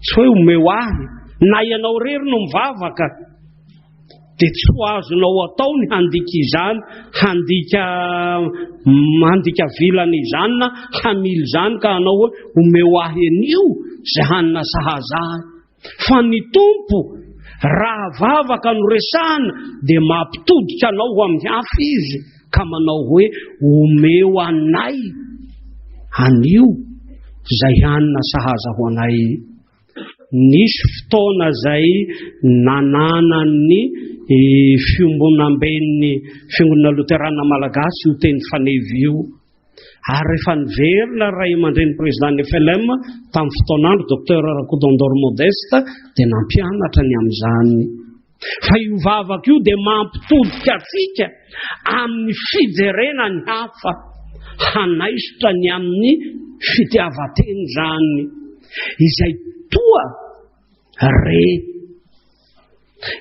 tsy hoe omeo ahy, na ianao rery no mivavaka dia tsy ho azonao atao ny handika izany, handika vilana izany na hamily izany ka hanao hoe omeo ahy anio izay hanina sahaza ahy. fa ny tompo raha vavaka no resana dia mampitodika anao ho amin'ny hafa izy ka manao hoe omeo anay anio zay hanina sahaza ho anay. Nisy fotoana zay nananany fiombonamben'ny fiangonana Luterana Malagasy io teny fanevy io, ary rehefa niverina ray aman-dreny président FLM tamin'ny fotoanandro Dr Rakodondor Modeste dia nampianatra ny amin'izany fa io vavaka io dia mampitodika atsika amin'ny fijerena ny hafa hanaisotra ny amin'ny fitiavateny zany izay toa re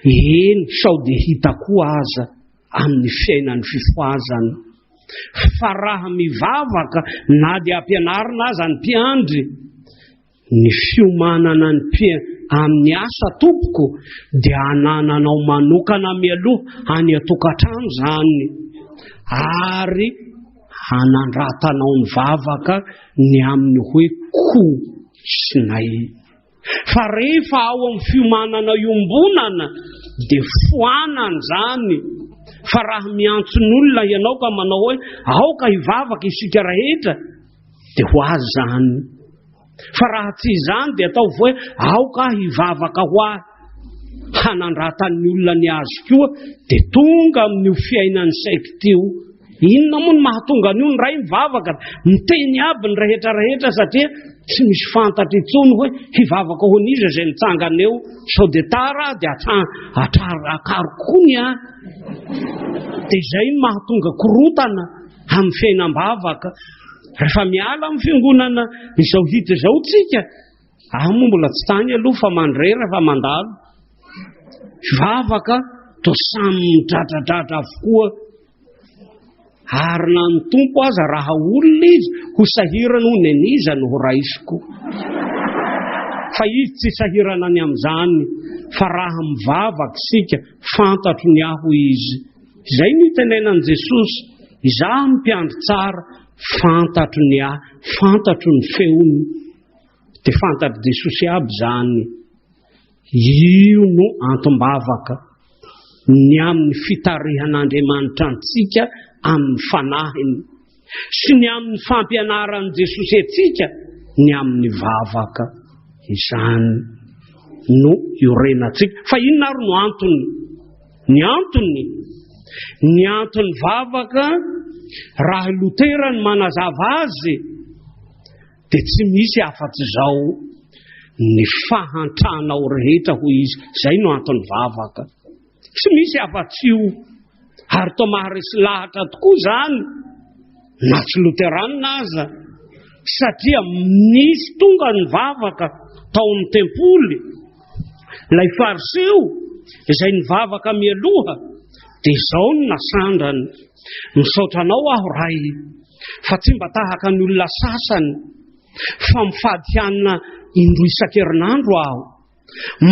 eny sao dia hita koa aza amin'ny fiainan'ny fifoazany. Fa raha mivavaka na dia ampianarina aza ny mpiandry ny fiomanana ny amin'ny asa tompoko dia anananao manokana mialoha any atokantrano zany ary hanandratanao ny vavaka ny amin'ny hoe ko sy nay. Fa rehefa ao amin'ny fiomanana iombonana dia foanana zany. Fa raha miantson'olona ianao ka manao hoe aoka hivavaka isika rehetra dia ho azy zany. Fa raha tsy izany dia atao hoe aoka hivavaka ho ahy hanandratan'ny olona ny azy koa dia tonga amin'io fiainan'ny saikitio. Inona moa ny mahatonga an'io ny ray mivavaka miteny aby ny rehetra satria tsy misy fantatra itsony hoe hivavaka ho an'iza zay nitsangana eo sao dia tara dia atrarakarokoa ny a dia izay ny mahatonga korotana amin'ny fiainam-bavaka. Rehefa miala amin'ny fiangonana izao hita izao tsika moa mbola tsy tany aloha fa mandre rehefa mandalo vavaka toa samy midradradratra avokoa ary na ny tompo aza raha olona izy ho sahirana ho neniza no ho raisiko fa izy tsy sahirana any amin'izany fa raha mivavaka sika fantatro ny aho izy. Izay ny tenenan'i Jesosy, izaho mpiandry tsara fantatro ny aho, fantatro ny feony dia fantatro Jesosy aby zany. Io no antom-bavaka ny amin'ny fitarihan'Andriamanitra antsika amin'ny fanahiny sy ny amin'ny fampianaran'i Jesosy atsika ny amin'ny vavaka izany no iorenatsika. Fa inona ary no antony? Ny antony vavaka raha Lutera ny manazava azy dia tsy misy afa-tsy zao ny fahantrana rehetra ho izy. Zay no antony vavaka, tsy misy afa-tsy io. Ary toa maharesy lahatra tokoa zany na tsy Luteranina aza satria nisy tonga ny vavaka tao amin'ny tempoly ilay fariseo izay nivavaka mialoha dia izao no nasandrany: misaotranao aho ray fa tsy mba tahaka ny olona sasany fa mifady hanina indroa isan-kerinandro aho,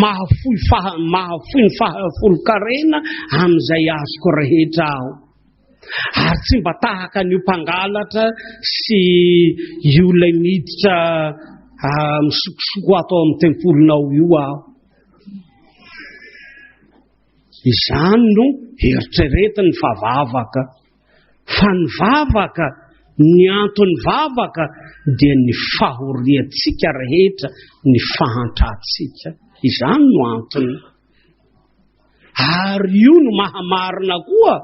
mahafoy ny fahafolo-karena amin'izay azoko rehetra aho, ary tsy mba tahaka ny mpangalatra sy io lay miditra misokosoko atao amin'ny tempolinao io aho. Izany no eritreretiny fa vavaka. Fa ny vavaka, ny antony vavaka dia ny fahoriantsika rehetra, ny fahantratsika. Izany no antony. Ary io no mahamarina koa.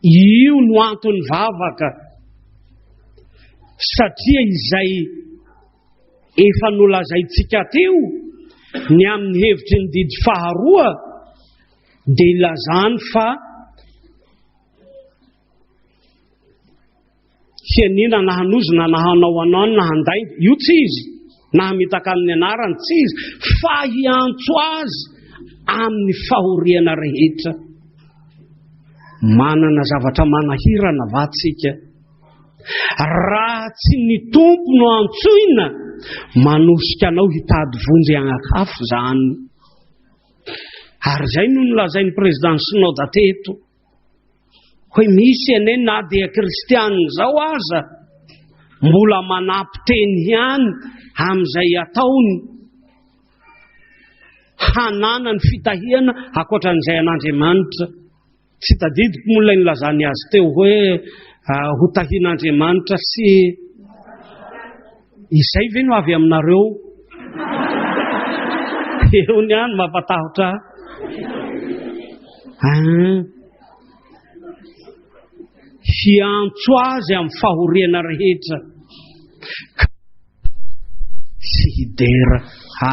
Io no antony vavaka satria izay efa nolazaitsika teo ny amin'ny hevitry ny didy faharoa dia ilazany fa fianina na hanozona na hanao anao na handay, io tsy izy, na hamitaka amin'ny anarany tsy izy, fa hiantso azy amin'ny fahoriana rehetra. Manana zavatra manahirana vatsika. Raha tsy ny tompo no antsoina, manosika anao hitady vonjy hagnakafo zany. Ary zay no nolazain'ny président synode teto hoe misy ane na dia kristianina zao aza mbola manampy teny ihany amin'izay ataony hanana ny fitahiana akoatran'izay an'Andriamanitra. Tsy tadidiko moa ilay nilazany azy teo hoe ho tahian'Andriamanitra sy izay ve no avy aminareo? Eo ny any mampatahotra. Hiantso azy amin'ny fahoriana rehetra sy hidera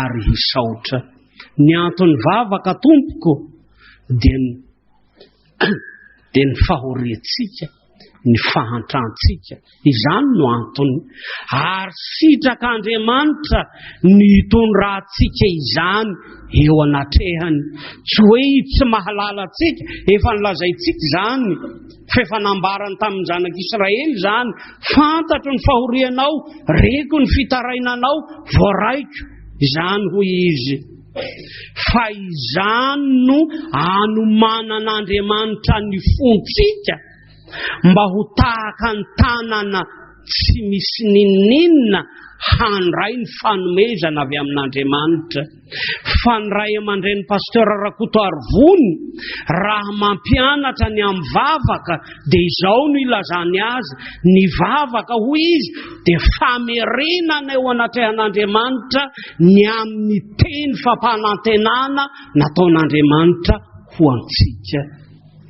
ary hisaotra. Ny antony vavaka tompoko dia ny fahoriantsika, ny fahantrantsika. Izany no antony. Ary sitrak'Andriamanitra ny tondratsika izany eo anatrehany. Tsy hoe tsy mahalala tsika, efa nilazaitsika izany. Fa efa nambarany tamin'ny zanak'Israely izany, fantatro ny fahorianao, reko ny fitarainanao, voaraiko. Izany hoy izy. Fa izany no anomanan'Andriamanitra ny fontsika mba ho tahaka ny tanana tsy misy ninninna handray ny fanomezana avy amin'Andriamanitra. Fa ny ray aman-dren'ny pasteur Rakoto Arvony raha mampianatra ny amin'ny vavaka dia izao no ilazany azy. Ny vavaka hoy izy dia famerenana eo anatrehan'Andriamanitra ny amin'ny teny fampanantenana nataon'Andriamanitra ho antsika.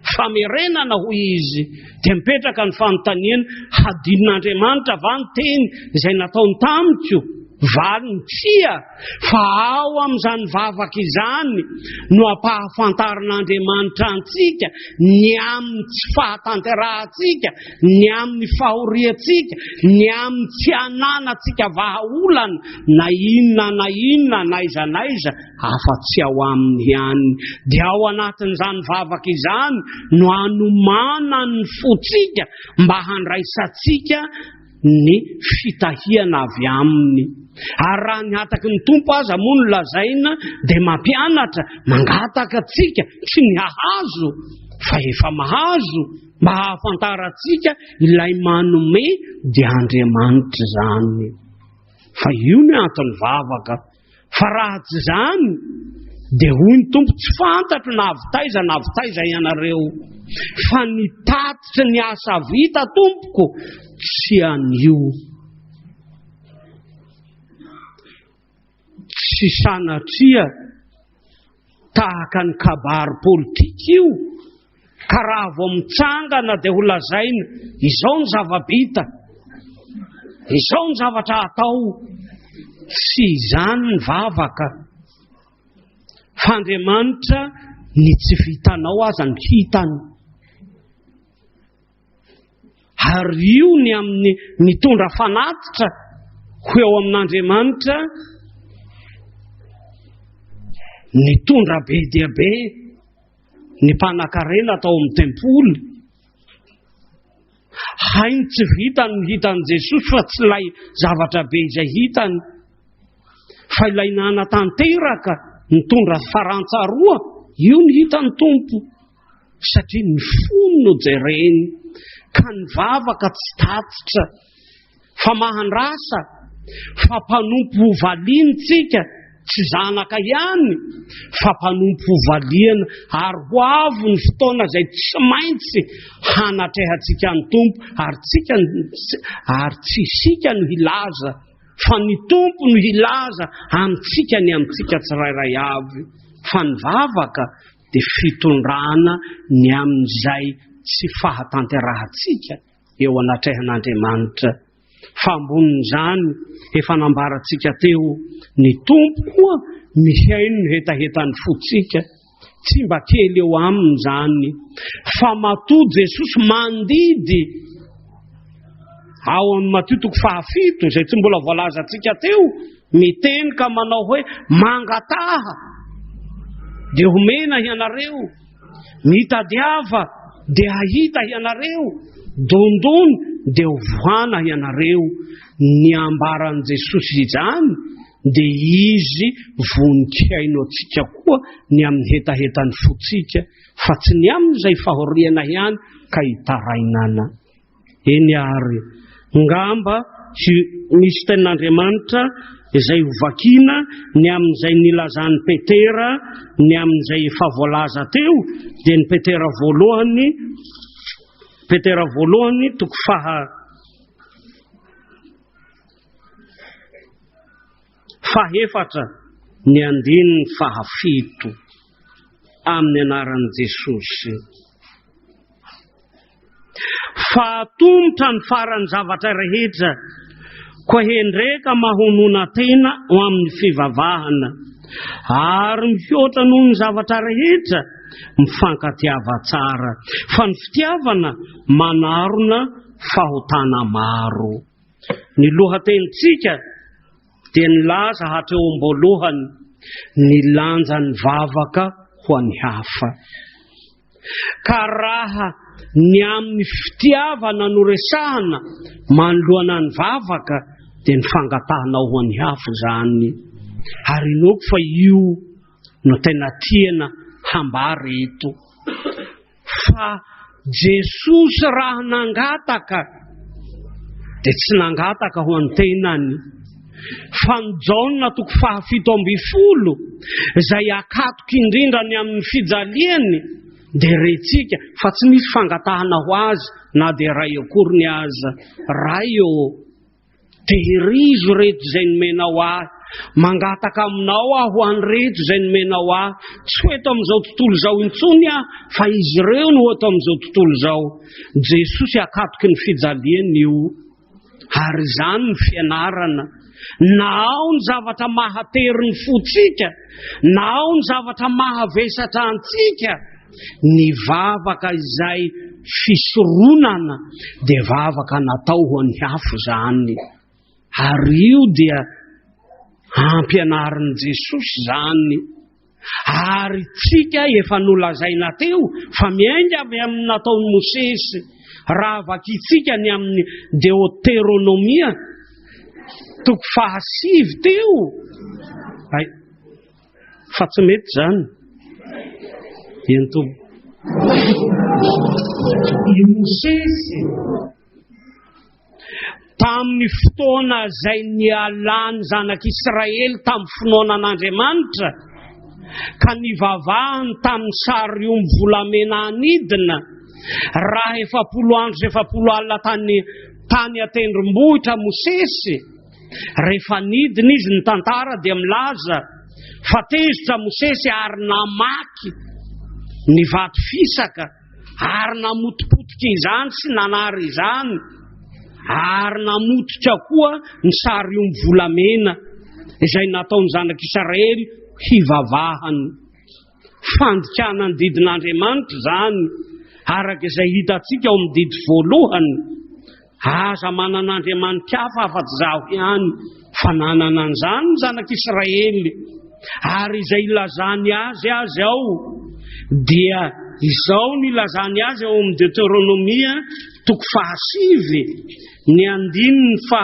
Famerenana hoy izy dia mipetraka ny fanontaniana hadin'Andriamanitra va ny teny izay nataony tamiko? Valintia. Fa ao amin'izany vavaka izany no ampahafantarin'Andriamanitra antsika ny amin'ny tsy fahatanterahantsika, ny amin'ny fahoriantsika, ny amin'ny tsy ananantsika vahaolana na inona na aiza afa-tsy ao aminy ihany. Dia ao anatin'izany vavaka izany no anomanany fotsika mba handraisatsika ny fitahiana avy aminy. Ary raha ny hataky ny tompo aza moa no lazaina dia mampianatra mangataka atsika tsy ny hahazo fa efa mahazo mba hahafantaratsika ilay manome dia Andriamanitra zany. Fa io ny antony vavaka. Fa raha tsy zany dia hoy ny tompo tsy fantatro na avitaiza ianareo. Fa ny tatitry ny asa vita tompoko tsy anio. Tsy sanatria tahaka ny kabary politika io, ka raha vao mitsangana dia ho lazaina izao ny zava-bita, izao ny zavatra atao. Tsy izany ny vavaka. Fa Andriamanitra ny tsy vitanao aza ny hitany. Ary io ny amin'ny mitondra fanatitra ho eo amin'Andriamanitra, nitondra be dia be ny mpanan-karena atao amin'ny tempoly. Hainy tsy vitany ny hitany Jesosy fa tsy ilay zavatra be izay hitany, fa ilay nanatanteraka nitondra farantsaroa, io ny hitany tompo. Satria ny fony no jereny. Ka ny vavaka tsy tatitra fa mahandrasa, fa mpanompo hovaliantsika, tsy zanaka ihany fa mpanompo hovaliana. Ary ho avy ny fotoana izay tsy maintsy hanatrehantsika ny tompo, ary tsy isika no hilaza fa ny tompo no hilaza amintsika ny amintsika tsirairay avy. Fa ny vavaka dia fitondrana ny amin'izay tsy fahatanterahantsika eo anatrehan'Andriamanitra. Fa ambonin'izany efa nambarantsika teo, ny tompo koa mihaino ny hetahetany fotsika, tsy mba kely eo aminy zany. Fa matoa Jesosy mandidy ao amin'ny Matio 7 izay tsy mbola voalazantsika teo, miteny ka manao hoe mangataha dia homena ianareo, mitadiava dia hahita ianareo, dondony dia hovohana ianareo. Ny ambaran Jesosy izany dia izy voninkaino atsika koa ny amin'ny hetahetany fotsika, fa tsy ny amin'izay fahoriana ihany ka hitarainana. Eny ary ngamba misy tenin'Andriamanitra izay hovakina ny amin'izay nilazany Petera ny amin'izay efa voalaza teo dia ny Petera voalohany toko fahefatra ny andininy fahafito amin'ny anaran'i Jesosy. Fahatombotra ny farany zavatra rehetra koa hendreka mahonona tena ho amin'ny fivavahana ary mihoatra noho ny zavatra rehetra mifankatiava tsara fa ny fitiavana manarona fahotana maro. Ny lohatenitsika dia nilaza hatreo am-boalohany ny lanjan'ny vavaka ho an'ny hafa. Ka raha ny amin'ny fitiavana no resahana manoloana ny vavaka dia ny fangatahana ho an'ny hafa zany. Ary inoko fa io no tena tiana hambary eto. Fa Jesosy raha nangataka dia tsy nangataka ho an'ny tenany. Fa ny Jaona toko 7:10 izay akatoka indrindra ny amin'ny fijaliany dia retsika fa tsy misy fangatahana ho azy na dia ray akoriny aza. Rayo tehirizo reto izay nomenao ahy, mangataka aminao aho ho an'ny reto izay nomenao ahy, tsy ho eto amin'izao tontolo izao intsony aho fa izy ireo no eto amin'izao tontolo izao. Jesosy akatoky ny fijaliany io ary izany ny fianarana. Na ao ny zavatra mahatery ny fotsika, na ao ny zavatra mahavesatra antsika, ny vavaka izay fisoronana dia vavaka natao ho an'ny hafa zany. Ary io dia ampianarin'i Jesosy zany. Ary tsika efa nolazaina teo fa miainga avy amin'ny nataon'i Mosesy. Raha vakitsika ny amin'ny Deuteronomia toko 7 teo. Fa tsy mety zany. Ento i Mosesy tamin'ny fotoana izay nialany zanak'Israely tamin'ny finoanan'Andriamanitra ka nivavahany tamin'ny sary volamena anidina raha 70 andro 70 alina tany atendrombohitra Mosesy. Rehefa nidina izy ny tantara dia milaza fa tezitra Mosesy ary namaky ny vato fisaka ary namotopotika izany sy nanary izany ary namototra koa ny sary volamena izay nataony zanak'Israely hivavahany. Fandikana ny didin'Andriamanitra zany araka izay hitantsika ao amin'ny didy voalohany. Aza manan'Andriamanitra hafa afa-tsy zaho ihany fa nanana an'izany ny zanak'Israely. Ary izay ilazany azy ao dia izao ny ilazany azy ao amin'ny Deuteronomia toko 7 ny andininy fa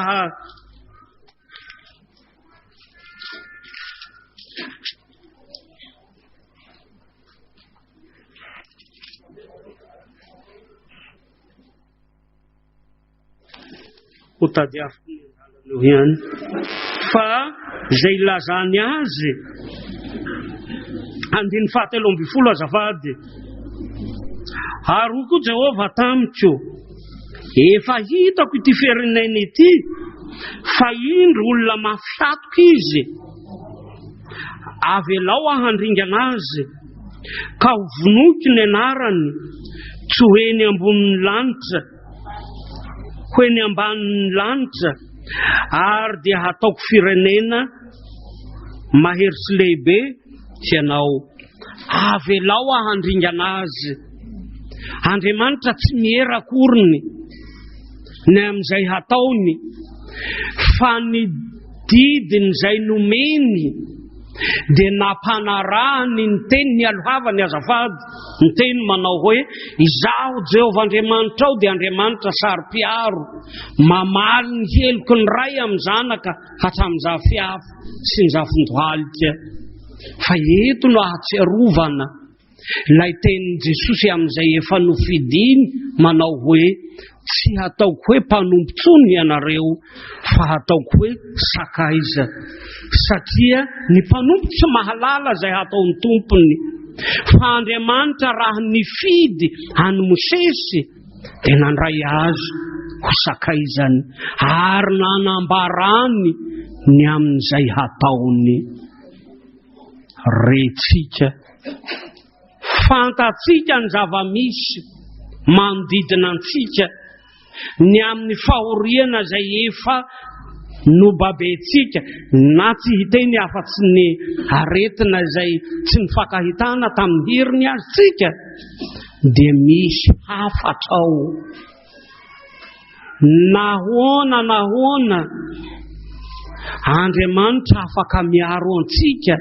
izay ilazany azy andiny 7 azafady. Ary koa Jehova tamiko efa hitako ity firenena ity fa indro olona mafiatoka izy. Avelao aho handringana azy ka ho vonoky ny anarany tsy ho eny ambonin'ny lanitra ho eny ambanin'ny lanitra ary dia hataoko firenena mahery sy lehibe ianao. Avelao aho handringana azy. Andriamanitra tsy miera akoriny ny amin'izay hataony fa ny didiny izay nomeny dia nampanarahany ny teniny alohavany azafady. Ny teny manao hoe izaho Jehova Andriamanitra ao dia Andriamanitra saro-piaro mamaly ny heloko ny ray amin'ny zanaka hatramin'ny zafiafo sy ny zafondohalika. Fa eto no ahatsiarovana ilay tenin'i Jesosy amin'izay efa nofidiny manao hoe tsy hataoko hoe mpanompontsony ianareo fa hataoko hoe sakaiza, satria ny mpanompo tsy mahalala zay hataony tompony, fa Andriamanitra raha nifidy any Mosesy dia nandray azy ho sakaizany ary nanambarany ny amin'izay hataony. Retsika fantatsika ny zava-misy manodidina antsika, ny amin'ny fahoriana zay efa nobabetsika, na tsy hiteny afa-tsy ny aretina zay tsy nifankahitana tamin'ny hiriny azy tsika, dia misy hafatrao. Nahoana Andriamanitra afaka miaro antsika,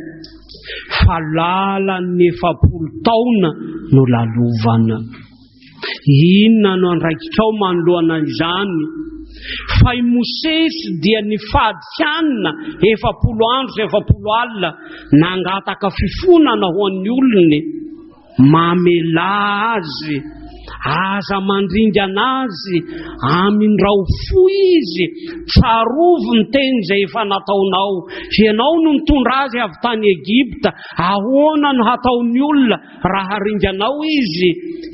fa lalan'ny 70 taona no lalovana. Inona no andraikitrao manoloana izany? Fa i Mosesy dia nifadikanina 70 andro sy 70 alina nangataka fifonana ho an'ny olony, mamela azy, aza mandringa anazy amin'ndrao fo izy, tsarovo ny teny zay efa nataonao. Ianao no nitondra azy avy tany Egipta, ahoana no hataony olona raha ringanao izy?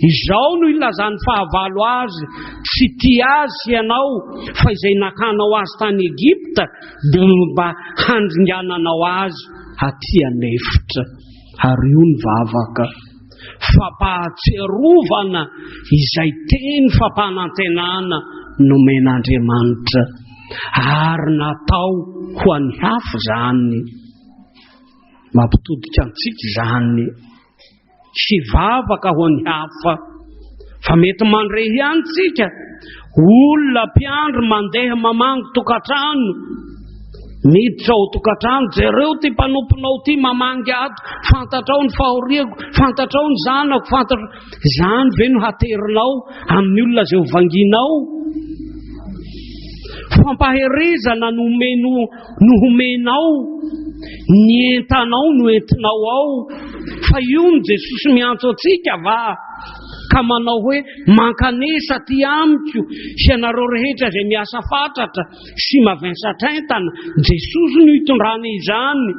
Izao no ilazany fahavalo azy, tsy tia azy ianao, fa izay nakanao azy tany Egipta dia mba handringananao azy aty anefitra. Ary io ny vavaka fampahatserovana izay teny fampanantenana nomen'Andriamanitra, ary natao ho an'ny hafa zany. Mampitodika antsika zany, sy vavaka ho an'ny hafa, fa mety mandrehy antsika olona mpiandro mandeha mamango tokatrano, miditra ao tokatrano, jereo ty mpanomponao ty mamangy ato, fantatrao ny fahoriako, fantatrao ny zanako, fantatrao zany ve no haterinao amin'ny olona zay ho vanginao? Fampaherezana no homenao, ny entanao no entinao ao, fa io ny Jesosy miantso atsika va, ka manao hoe mankanesa ty amiko sy ianareo rehetra zay miasa fatratra sy mavensatraintana. Jesosy no hitondrany izany,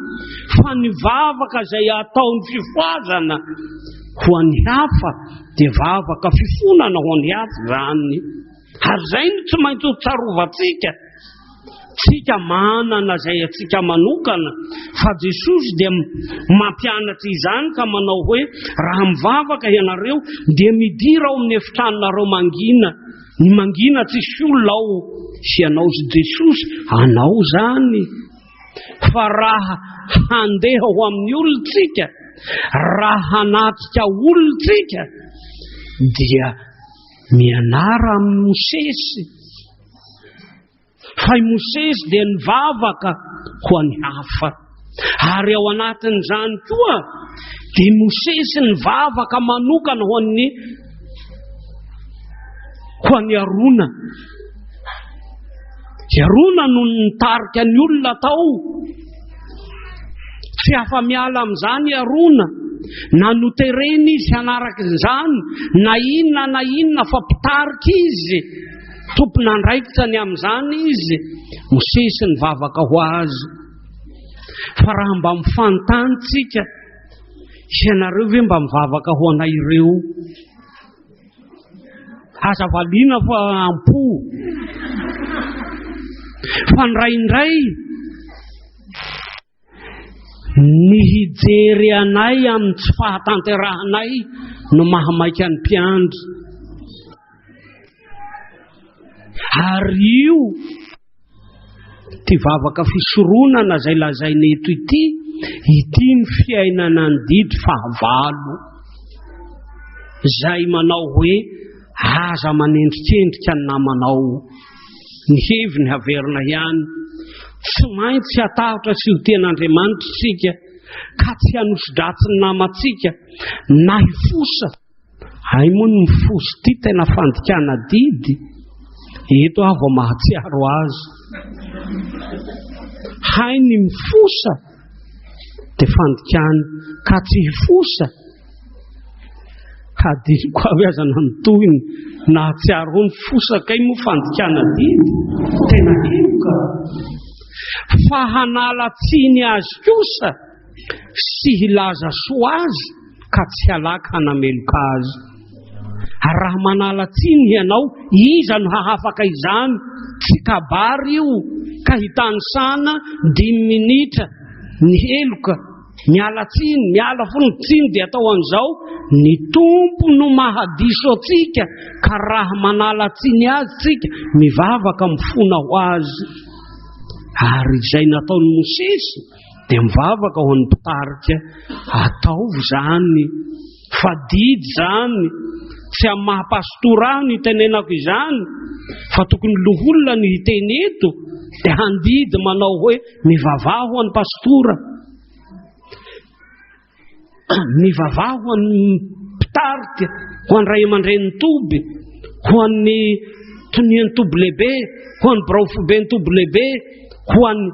fa ny vavaka zay ataony fifoazana ho an'ny hafa dia vavaka fifonana ho an'ny hafa zany. Ary zay no tsy maintsy ho tsarovantsika, tsika manana zay atsika manokana, fa Jesosy dia mampianatra izany ka manao hoe raha mivavaka ianareo dia midira ao amin'ny efitranonareo mangina. Ny mangina tsisy olona ao, sy ianao sy Jesosy anao zany. Fa raha handeha ho amin'ny olontsika, raha hanatrika olontsika, dia mianara amin'ny Mosesy. Fa i Mosesy dia nivavaka ho an'ny hafa, ary ao anatin'izany koa dia Mosesy nivavaka manokana ho an'ny Arona. Arona no nitarika ny olona tao, tsy afa-miala amin'izany Arona, na noterena izy hanaraka izany, na inona fa mpitarika izy, tompona andraikitsany amin'izany izy. Mosesy nivavaka ho azy. Fa raha mba mifantantsika, ianareo ve mba mivavaka ho anay ireo? Aza valiana fa ampo, fa ndraindray ny hijery anay amin'ny tsy fahatanterahanay no mahamaika ny mpiandry. Ary io ty vavaka fisoronana zay lazaina eto ity ny fiainana ny didy fahavalo, zay manao hoe aza manendrikendrika ny namanao. Ny heviny haverina ihany, tsy maintsy hatahotra sy ho ten'Andriamanitra tsika, ka tsy hanosy-dratsy ny namatsika na hifosa. Hay moa ny mifosa ty tena fandikana didy. Eto aho vao mahatsiaro azy. Hay ny mifosa dia fandikana, ka tsy hifosa. hadiko avy aza nantohiny na tsiaro ny fosakay mo fandikana didy tena heloka fa hanalatsiny azy kosa sy hilaza soa azy ka tsy halaka hanameloka azy. Raha manalatsiny ianao, iza no hahafaka izany? Tsy kabary io ka hitany sana 5 minitra ny heloka mialatsiny, miala fono tsiny dia atao an'izao. Ny tompo no mahadiso atsika, ka raha manalatsiny azy tsika mivavaka mifona ho azy. Ary izay nataony Mosesy dia mivavaka ho an'ny mpitarika. Ataovy zany, fa didy zany, tsy amin'ny mahapastora ny tenenako izany, fa tokony loholona ny hiteny eto dia handidy manao hoe mivavaha ho an'ny pastora, mivavaha ho an'ny mpitarika, ho an'ny ray aman-dren'ny toby, ho an'ny tonian'ny toby lehibe, ho an'ny braofoben'ny toby lehibe, ho an'ny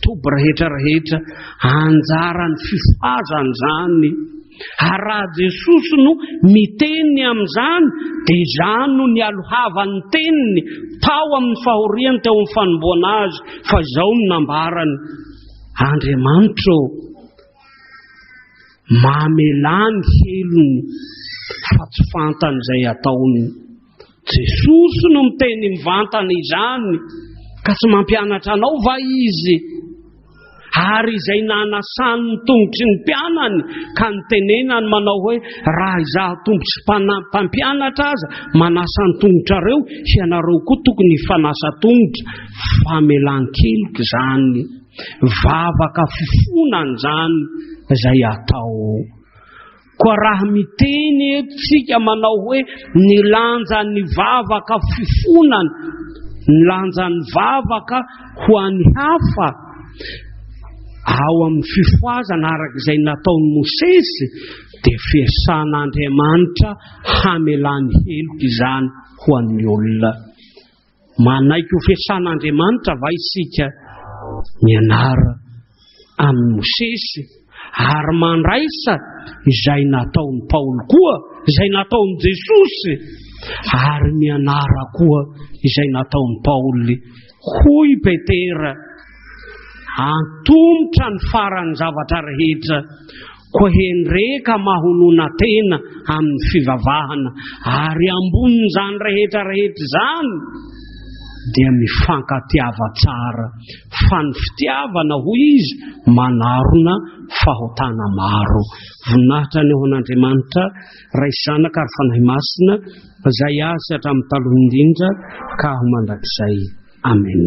toby rehetra. Anjarany fifazany zany. Raha Jesosy no miteny amin'izany dia izany no ny alohavan'ny teniny tao amin'ny fahoriany teo amin'ny fanomboana azy. Fa izao no nambarany: Andriamanitra mamelany helony fa tsy fantany izay ataony. Jesosy no miteny mivantana izany, ka tsy mampianatra anao va izy? Ary izay nanasany ny tongotry ny mpianany ka nitenenany manao hoe raha izaho tombotry mpampianatra aza manasa ny tongotrareo, ianareo koa tokony hifanasa tongotra. Famelan-keloka zany, vavaka fifonany zany izay atao. Koa raha miteny etsika manao hoe nilanja ny vavaka fifonany, nilanja ny vavaka ho an'ny hafa, ao amin'ny fifoazana arak'izay nataony Mosesy, dia fiasan'Andriamanitra hamelany heloka izany ho an'ny olona. Manaiky ho fiasan'Andriamanitra va isika mianara amin'ny Mosesy, ary mandraisa izay nataony Paoly koa, izay nataony Jesosy, ary mianara koa izay nataony Paoly. Hoy Petera: antomotra ny farany zavatra rehetra, koa hendreka mahonona tena amin'ny fivavahana, ary ambonin'izany rehetra zany dia mifankatiava tsara. Fa ny fitiavana hoy izy manarona fahotana maro. Voninahitra ny ho an'Andriamanitra ray zanaka ary fanahy masina izay azy hatramin'ny taloha indrindra ka ho mandrakizay. Amen.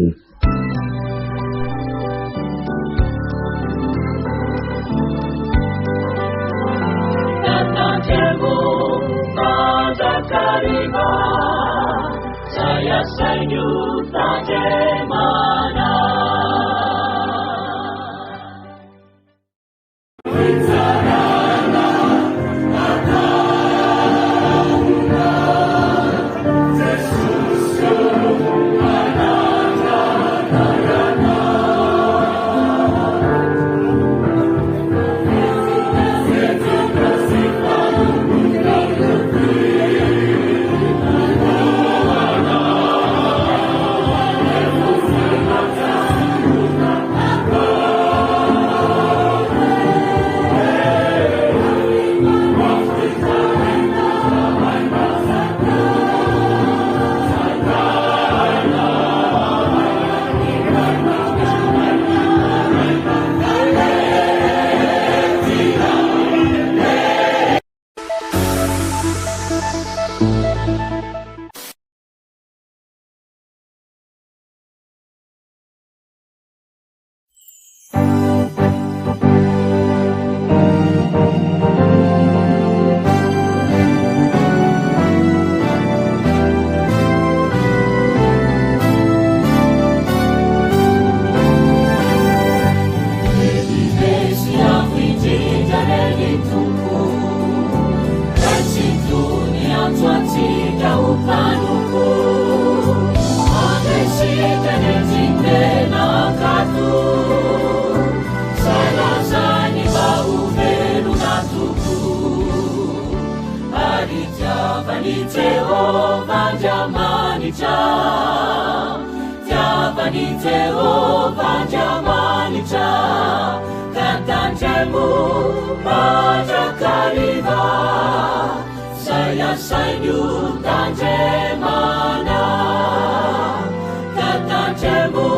Saya sanyu tajemana Jehovah Jamanitra, katanjemu majakariva, saya sainu tanjemana. Katanjemu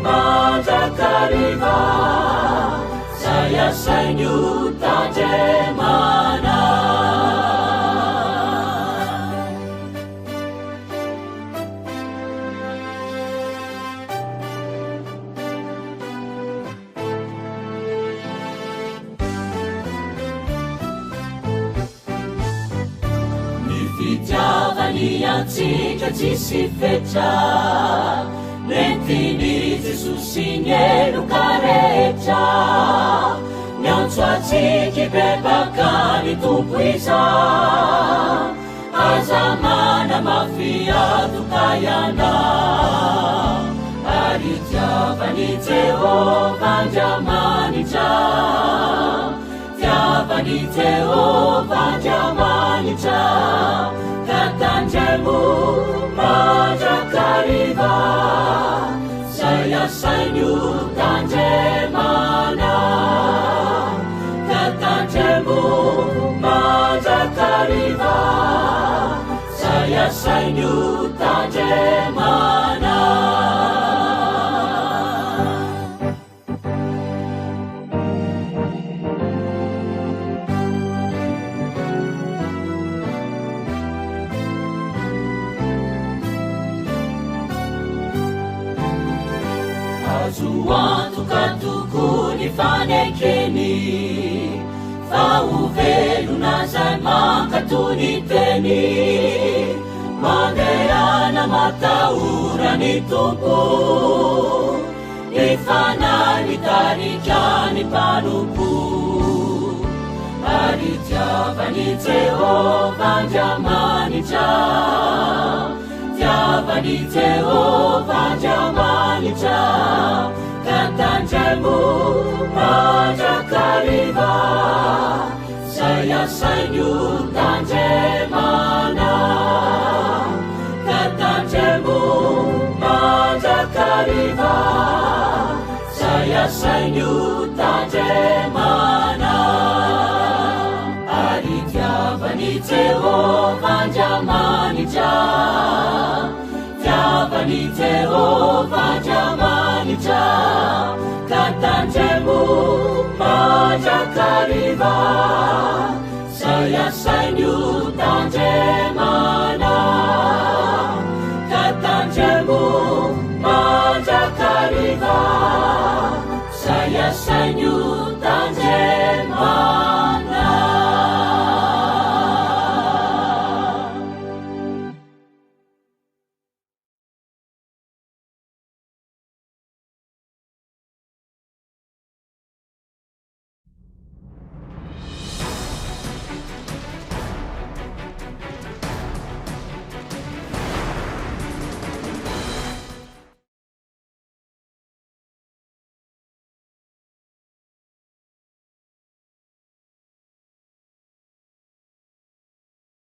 majakariva, saya sainu tanjemana. Fitiavaniantsika tsisy fetra, nentiny Jesosy ny eloka rehetra. Miantso atsika bebaka ny tompo iza, aza manamafy atoka iana. Ary tiavany Jehovah Jamanitra, tiavany Jehovah Jamanitra, katanjemu majakariva, saya sainu tanjemana. Katanjemu majakariva, saya sainu tanjemana. Azuantoka tokony fanekeny, fa ovelona zay mankatony teny. Mandeana matahora ny tompo, ny fanahy tarika ny mpanompo. Ary tiavany Jehovah Jamanitra, tiavany Jehovah Jamanitra, katanjemu majakariva, saya sainu tanjemana. Katanjemu majakariva, saya sainu tanjemana. Ari tiavany Jehovah Jamanitra, tiavany Jehovah Jamanitra, katanjemu majakariva, saya sainu tanjemana. Katanjemu majakariva, saya sainu